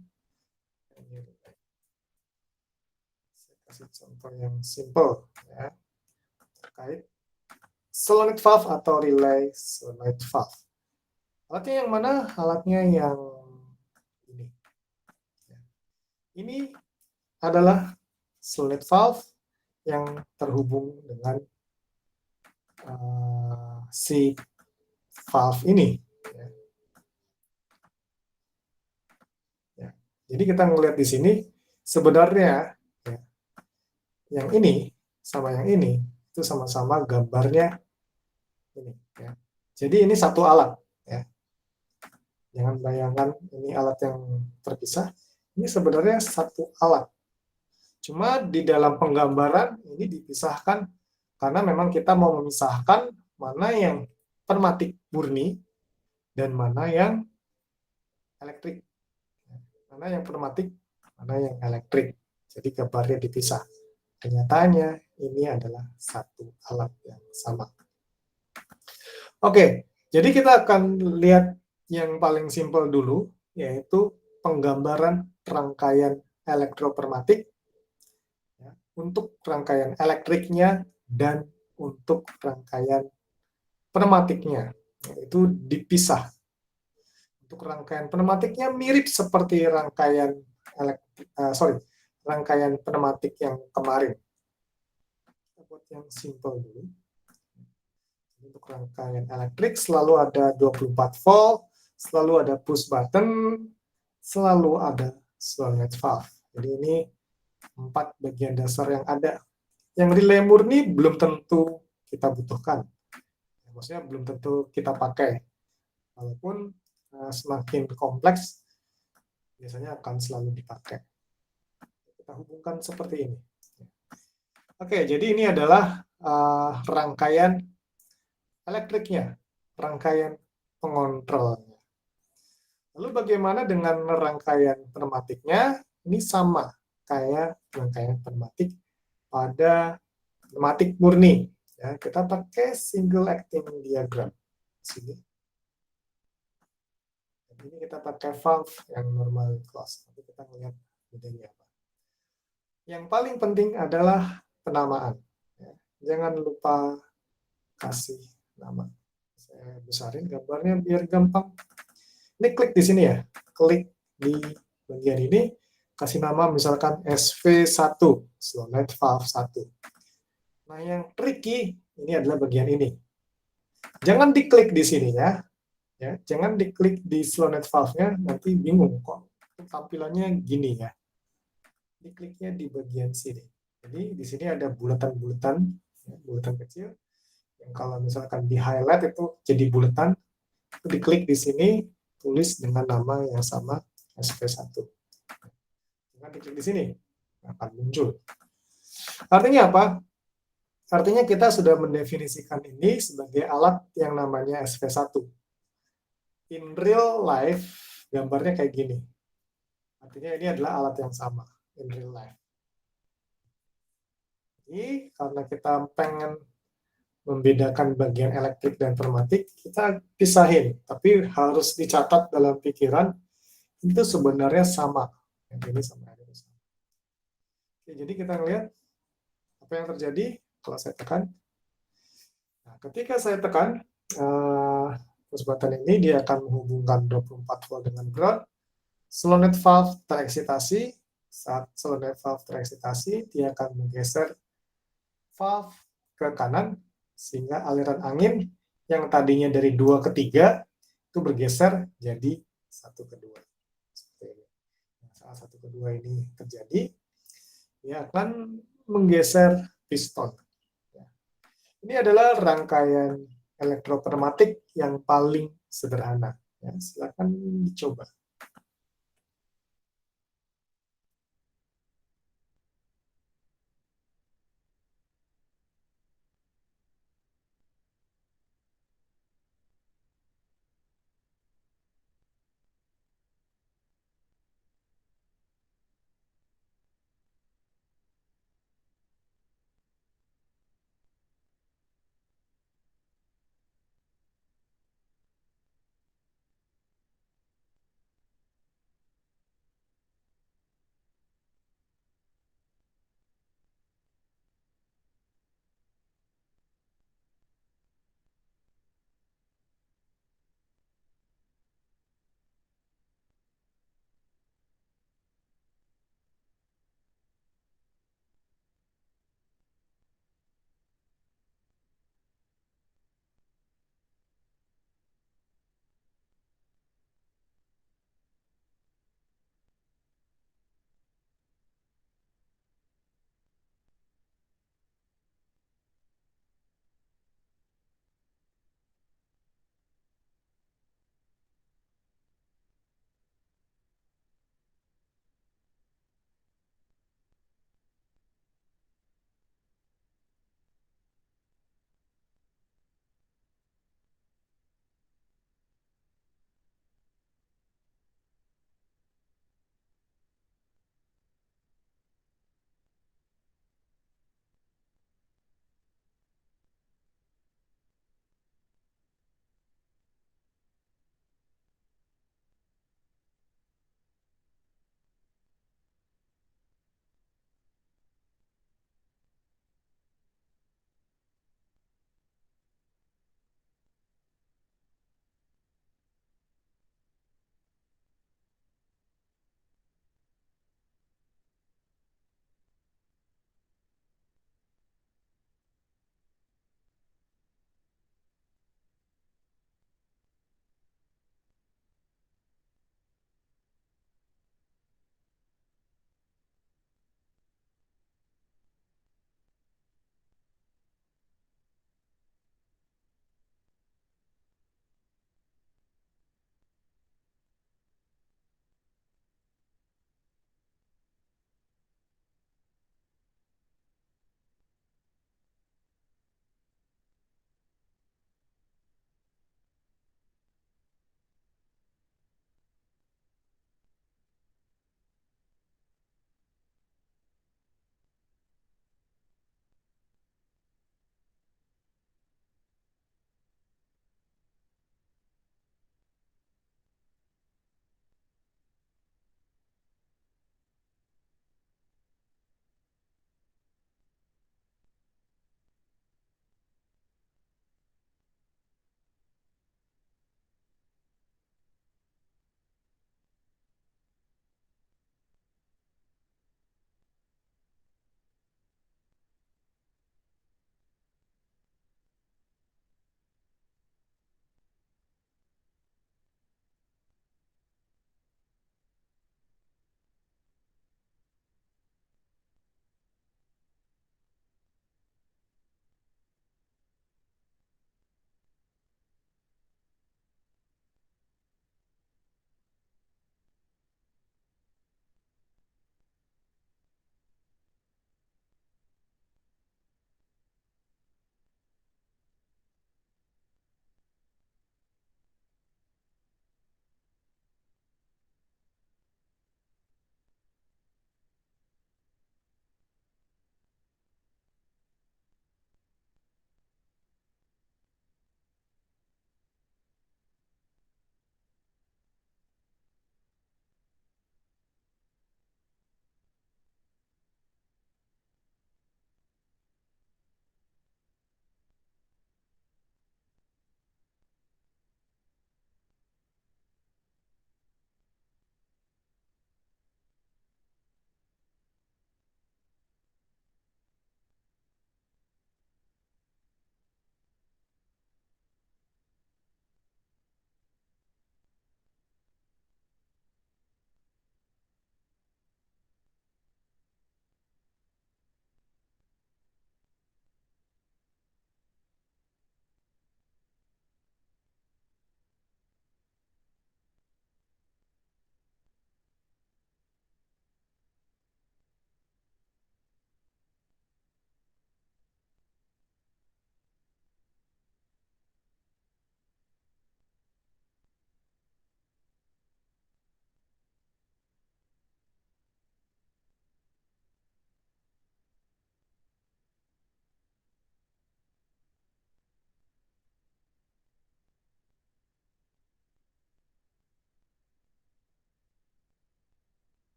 Saya kasih contoh yang simple ya, terkait solenoid valve atau relay solenoid valve. Alatnya yang mana? Alatnya yang ini. Ini adalah solenoid valve yang terhubung dengan si valve ini. Ya. Jadi kita melihat di sini sebenarnya ya, yang ini sama yang ini itu sama-sama gambarnya ini. Ya. Jadi ini satu alat. Ya. Jangan bayangkan ini alat yang terpisah. Ini sebenarnya satu alat. Cuma di dalam penggambaran ini dipisahkan karena memang kita mau memisahkan mana yang pneumatik murni dan mana yang elektrik. Mana yang pneumatik, mana yang elektrik. Jadi gambarnya dipisah. Kenyataannya ini adalah satu alat yang sama. Oke, jadi kita akan lihat yang paling simpel dulu, yaitu penggambaran rangkaian elektropneumatik ya, untuk rangkaian elektriknya dan untuk rangkaian pneumatiknya, yaitu dipisah. Untuk rangkaian pneumatiknya mirip seperti rangkaian rangkaian pneumatik yang kemarin. Kita buat yang simple dulu. Untuk rangkaian elektrik selalu ada 24 volt, selalu ada push button, selalu ada solenoid valve. Jadi ini 4 bagian dasar yang ada. Yang relay murni belum tentu kita butuhkan. Maksudnya belum tentu kita pakai. Walaupun semakin kompleks, biasanya akan selalu dipakai. Kita hubungkan seperti ini. Oke, jadi ini adalah rangkaian elektriknya, rangkaian pengontrolnya. Lalu bagaimana dengan rangkaian pneumatiknya? Ini sama kayak rangkaian pneumatik pada pneumatik murni. Ya, kita pakai single acting diagram. Sini. Ini kita pakai valve yang normal close. Nanti kita melihat bedanya apa. Yang paling penting adalah penamaan. Ya, jangan lupa kasih nama. Saya besarin gambarnya biar gampang. Ini klik di sini ya. Klik di bagian ini. Kasih nama misalkan SV1, solenoid valve 1. Nah, yang tricky ini adalah bagian ini. Jangan diklik di sini ya. Jangan diklik di solenoid valve-nya, nanti bingung kok tampilannya gini ya. Dikliknya di bagian sini. Jadi di sini ada bulatan-bulatan, ya, bulatan kecil. Yang kalau misalkan di highlight itu jadi bulatan, itu diklik di sini, tulis dengan nama yang sama SP1. Jangan diklik di sini, akan muncul. Artinya apa? Artinya kita sudah mendefinisikan ini sebagai alat yang namanya SP1. In real life, gambarnya kayak gini. Artinya ini adalah alat yang sama, in real life. Jadi, karena kita pengen membedakan bagian elektrik dan pneumatik, kita pisahin. Tapi harus dicatat dalam pikiran, itu sebenarnya sama. Yang ini sama, yang ini sama. Oke, jadi kita lihat apa yang terjadi kalau saya tekan. Nah, ketika saya tekan, push button ini dia akan menghubungkan 24 volt dengan ground. Solenoid valve tereksitasi. Saat solenoid valve tereksitasi, dia akan menggeser valve ke kanan, sehingga aliran angin yang tadinya dari 2 ke 3, itu bergeser jadi 1 ke 2. Nah, saat 1 ke 2 ini terjadi, dia akan menggeser piston. Ini adalah rangkaian elektropneumatik yang paling sederhana. Ya, silakan dicoba.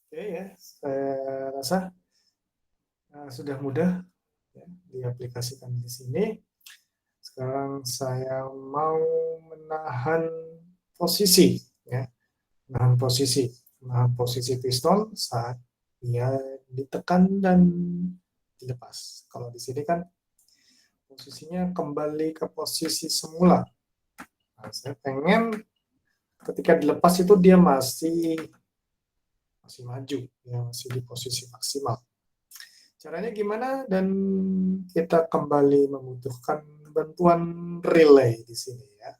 Oke ya, saya rasa sudah mudah ya, diaplikasikan di sini. Sekarang saya mau menahan posisi ya, menahan posisi piston saat dia ditekan dan dilepas. Kalau di sini kan posisinya kembali ke posisi semula. Nah, saya pengen ketika dilepas itu dia masih maju, ya, masih di posisi maksimal. Caranya gimana? Dan kita kembali membutuhkan bantuan relay di sini ya.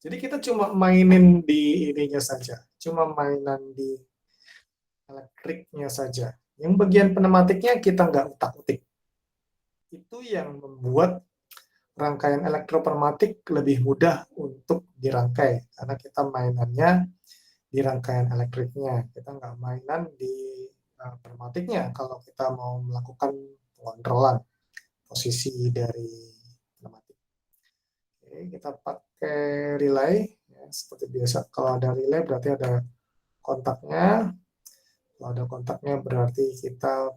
Jadi kita cuma mainin di ininya saja, cuma mainan di elektriknya saja. Yang bagian pneumatiknya kita nggak utak-utik. Itu yang membuat rangkaian elektropneumatik lebih mudah untuk dirangkai karena kita mainannya di rangkaian elektriknya, kita nggak mainan di pneumatiknya kalau kita mau melakukan pengontrolan posisi dari pneumatik. Oke, kita pakai relay ya, seperti biasa. Kalau ada relay berarti ada kontaknya. Kalau ada kontaknya berarti kita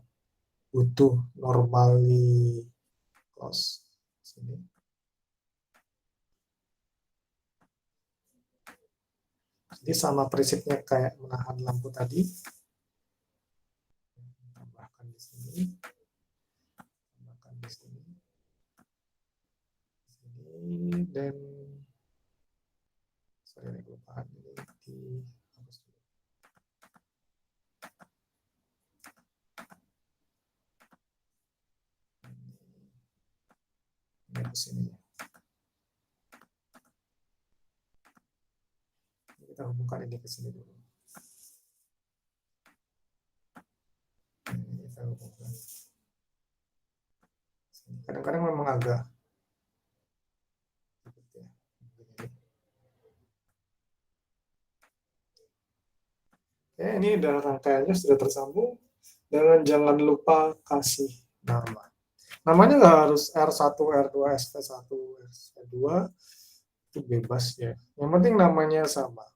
butuh normally close sini. Jadi sama prinsipnya kayak menahan lampu tadi. Tambahkan di sini. Tambahkan di sini. Sini dan sorry kelupaan ini dihapus dulu. Ini hapus ininya. Kita hubungkan ini ke sini dulu. Ini kita hubungkan. Kadang-kadang memang agak Oke, ini udah rangkaiannya sudah tersambung. Dan jangan lupa kasih nama. Namanya nggak harus R1, R2, SP1, SP2. Itu bebas ya. Yang penting namanya sama.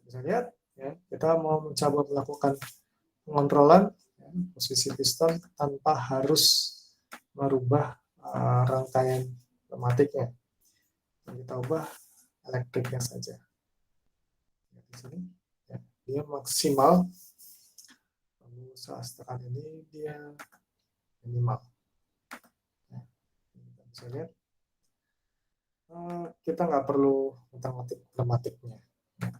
Bisa lihat ya, kita mau mencoba melakukan pengontrolan ya, posisi piston tanpa harus merubah rangkaian pneumatiknya. Yang kita ubah elektriknya saja. Di sini ya, dia maksimal. Lalu saat tekan ini dia minimal. Ya, kita bisa lihat. Kita nggak perlu otak-atik pneumatiknya. Ya.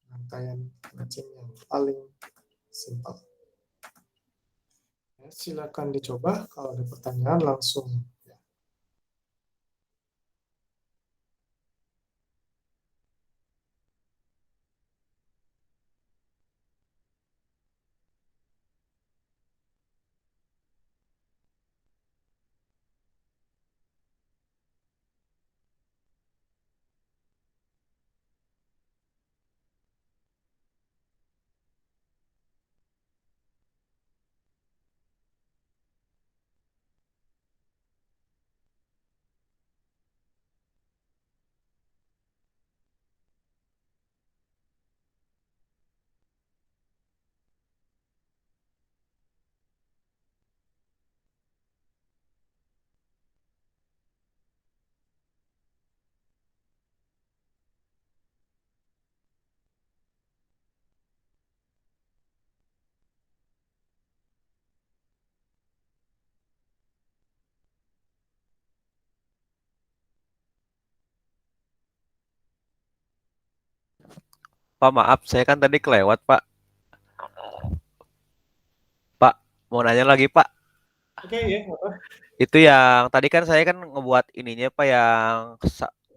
Rangkaian mesin yang paling simpel. Ya, silakan dicoba. Kalau ada pertanyaan langsung. Ya. Pak, maaf, saya kan tadi kelewat, Pak. Pak, mau nanya lagi, Pak. Oke ya, apa? Itu yang tadi kan saya kan ngebuat ininya, Pak,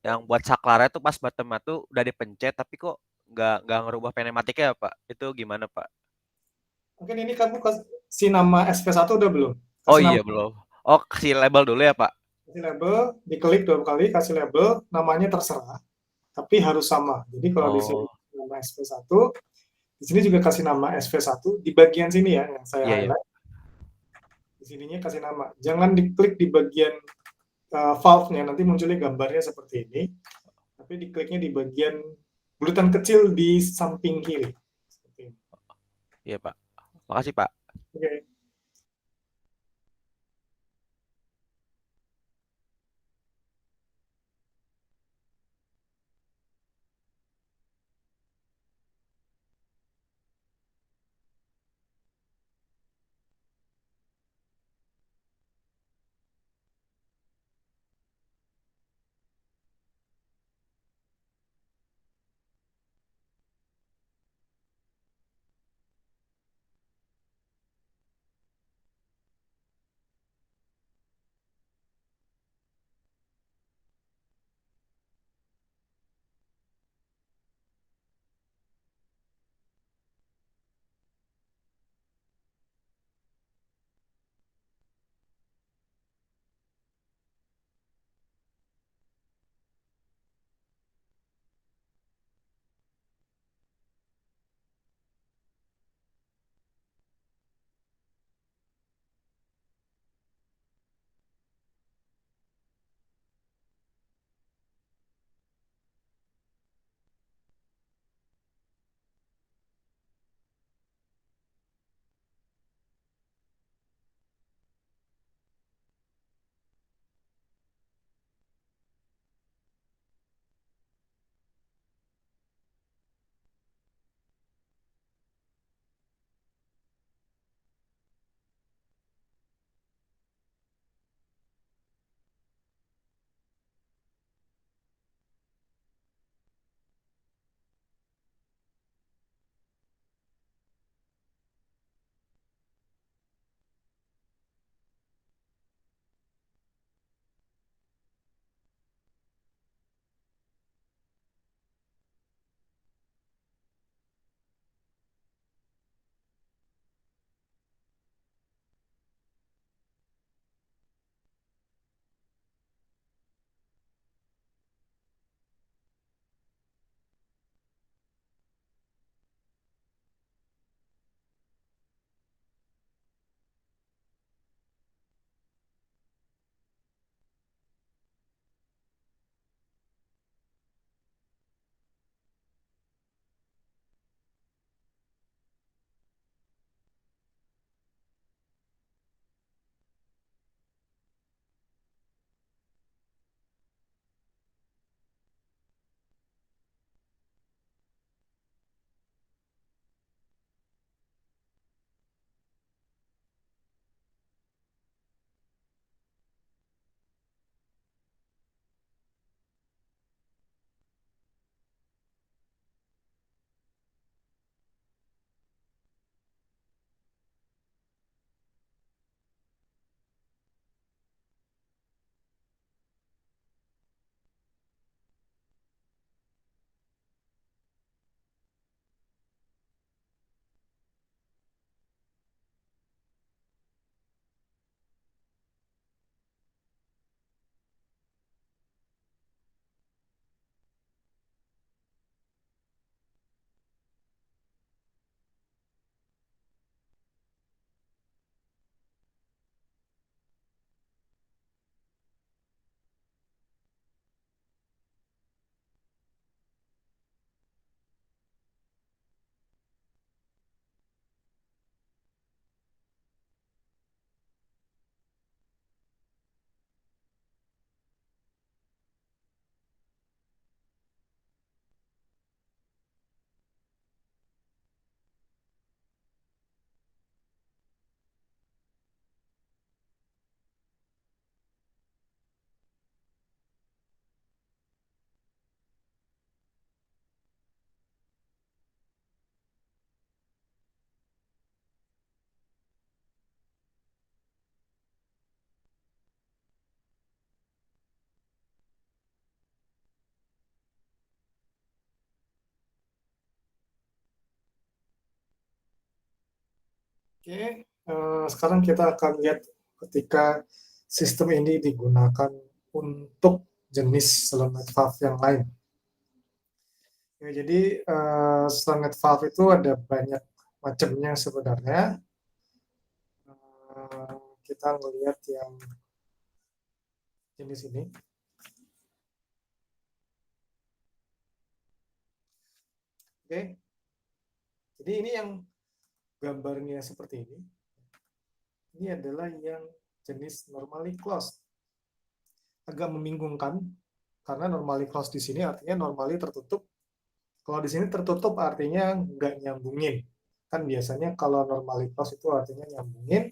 yang buat saklarnya tuh pas bottomnya tuh udah dipencet, tapi kok nggak ngerubah pneumatiknya, Pak. Itu gimana, Pak? Mungkin ini kamu kasih nama SP1 udah belum? Oh Kasih nama, iya, belum. Oh, kasih label dulu ya, Pak. kasih label, diklik 2 kali, kasih label, namanya terserah, tapi harus sama. Jadi kalau di sini Oh, nama SP1, di sini juga kasih nama SP1 di bagian sini ya yang saya iya, iya. highlight. Di sininya kasih nama. Jangan diklik di bagian valve-nya, nanti munculnya gambarnya seperti ini. Tapi tapi dikliknya di bagian bulutan kecil di samping kiri. Seperti ini. Iya, Pak. Makasih, Pak. Oke. Oke, sekarang kita akan lihat ketika sistem ini digunakan untuk jenis selenget valve yang lain. Ya, jadi selenget valve itu ada banyak macamnya sebenarnya. Kita melihat yang jenis ini. Oke. Jadi ini yang gambarnya seperti ini. Ini adalah yang jenis normally closed. Agak membingungkan karena normally closed di sini artinya normally tertutup. Kalau di sini tertutup artinya nggak nyambungin. Kan biasanya kalau normally closed itu artinya nyambungin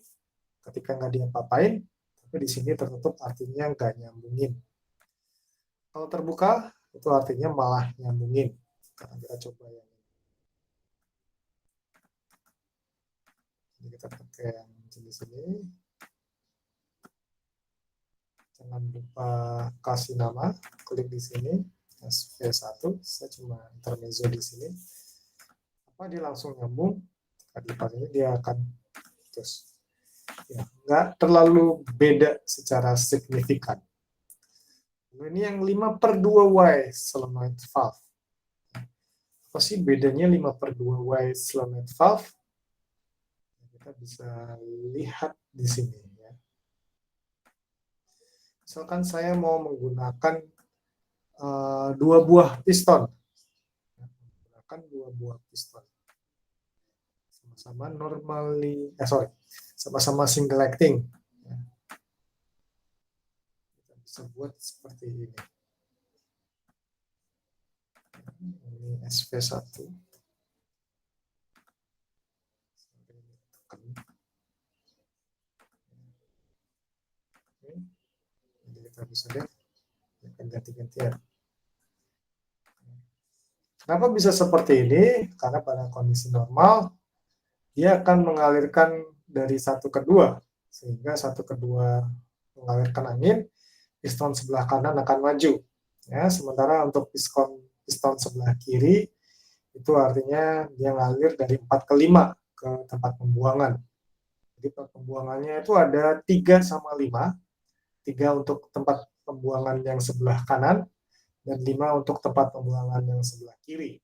ketika nggak diapa-apain, tapi di sini tertutup artinya nggak nyambungin. Kalau terbuka itu artinya malah nyambungin. Nah, kita coba yang ini. Jadi kita pakai yang jenis ini. Jangan lupa kasih nama, klik di sini, SV1, saya cuma intermezzo di sini. Apa dia langsung nyambung, tadi ini dia akan terus. Ya, nggak terlalu beda secara signifikan. Ini yang 5/2Y solenoid valve. Apa sih bedanya 5/2Y solenoid valve? Kita bisa lihat di sini. Ya. Misalkan saya mau menggunakan 2 buah piston. Menggunakan 2 buah piston. Sama-sama sama-sama single acting. Ya. Kita bisa buat seperti ini. Ini SV1. Jadi kita bisa lihat ganti-gantian. Kenapa bisa seperti ini? Karena pada kondisi normal dia akan mengalirkan dari 1 ke 2 sehingga 1 ke 2 mengalirkan angin, piston sebelah kanan akan maju. Ya, sementara untuk piston sebelah kiri itu artinya dia ngalir dari 4 ke 5 ke tempat pembuangan. Jadi pembuangannya itu ada 3 sama 5. 3 untuk tempat pembuangan yang sebelah kanan dan 5 untuk tempat pembuangan yang sebelah kiri.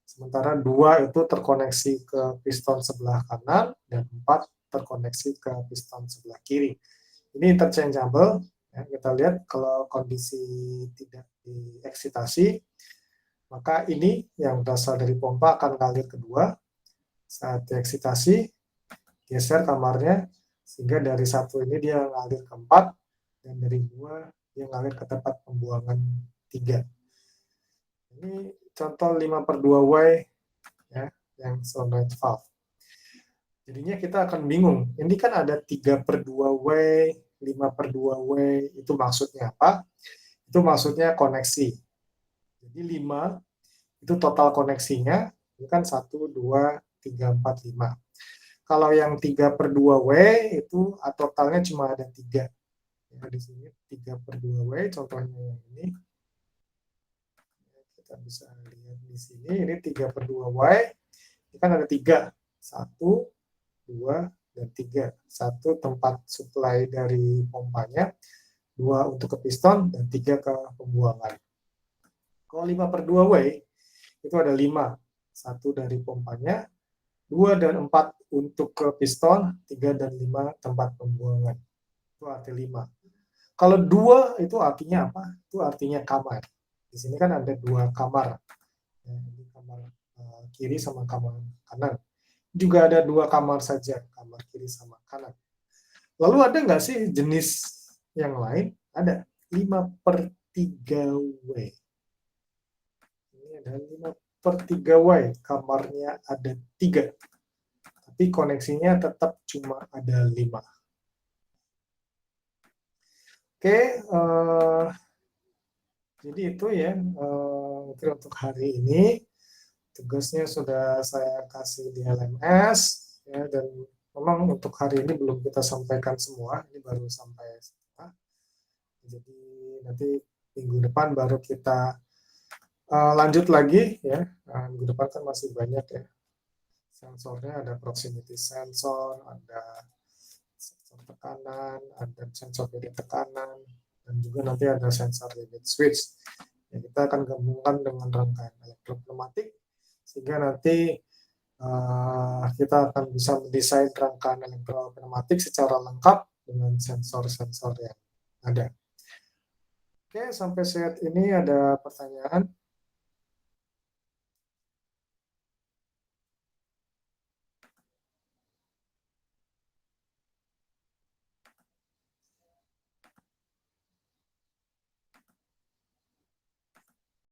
Sementara 2 itu terkoneksi ke piston sebelah kanan dan 4 terkoneksi ke piston sebelah kiri. Ini interchangeable. Ya, kita lihat kalau kondisi tidak dieksitasi, maka ini yang berasal dari pompa akan ngalir kedua. Saat dieksitasi, geser kamarnya, sehingga dari 1 ini dia ngalir ke 4, dan dari 2 dia ngalir ke tempat pembuangan 3. Ini contoh 5/2Y ya, yang solenoid valve. Jadinya kita akan bingung. Ini kan ada 3/2Y, 5/2Y, itu maksudnya apa? Itu maksudnya koneksi. Jadi 5 itu total koneksinya, ini kan 1, 2, 3, 4, 5. Kalau yang 3/2Y itu totalnya cuma ada 3. Ya, di sini 3/2Y, contohnya yang ini. Kita bisa lihat di sini, ini 3/2Y, ini kan ada 3. 1, 2, dan 3. 1 tempat suplai dari pompanya, 2 untuk ke piston, dan 3 ke pembuangan. Kalau 5/2Y, itu ada 5. 1 dari pompanya, 2 dan 4 untuk ke piston, 3 dan 5 tempat pembuangan. Itu arti 5. Kalau 2 itu artinya apa? Itu artinya kamar. Di sini kan ada 2 kamar. Ya, ini kamar kiri sama kamar kanan. Juga ada 2 kamar saja, kamar kiri sama kanan. Lalu ada nggak sih jenis yang lain? Ada 5/3Y. Ini ada 5/3Y, kamarnya ada 3. Tapi koneksinya tetap cuma ada 5. Oke, jadi itu ya mungkin untuk hari ini. Tugasnya sudah saya kasih di LMS, ya, dan memang untuk hari ini belum kita sampaikan semua, ini baru sampai setengah. Jadi nanti minggu depan baru kita lanjut lagi, ya. Minggu depan kan masih banyak ya. Sensornya ada proximity sensor, ada sensor tekanan, ada sensor beda tekanan, dan juga nanti ada sensor limit switch. Ya, kita akan gabungkan dengan rangkaian elektropneumatik, sehingga nanti kita akan bisa mendesain rangkaian elektropneumatik secara lengkap dengan sensor-sensor yang ada. Oke, sampai saat ini ada pertanyaan?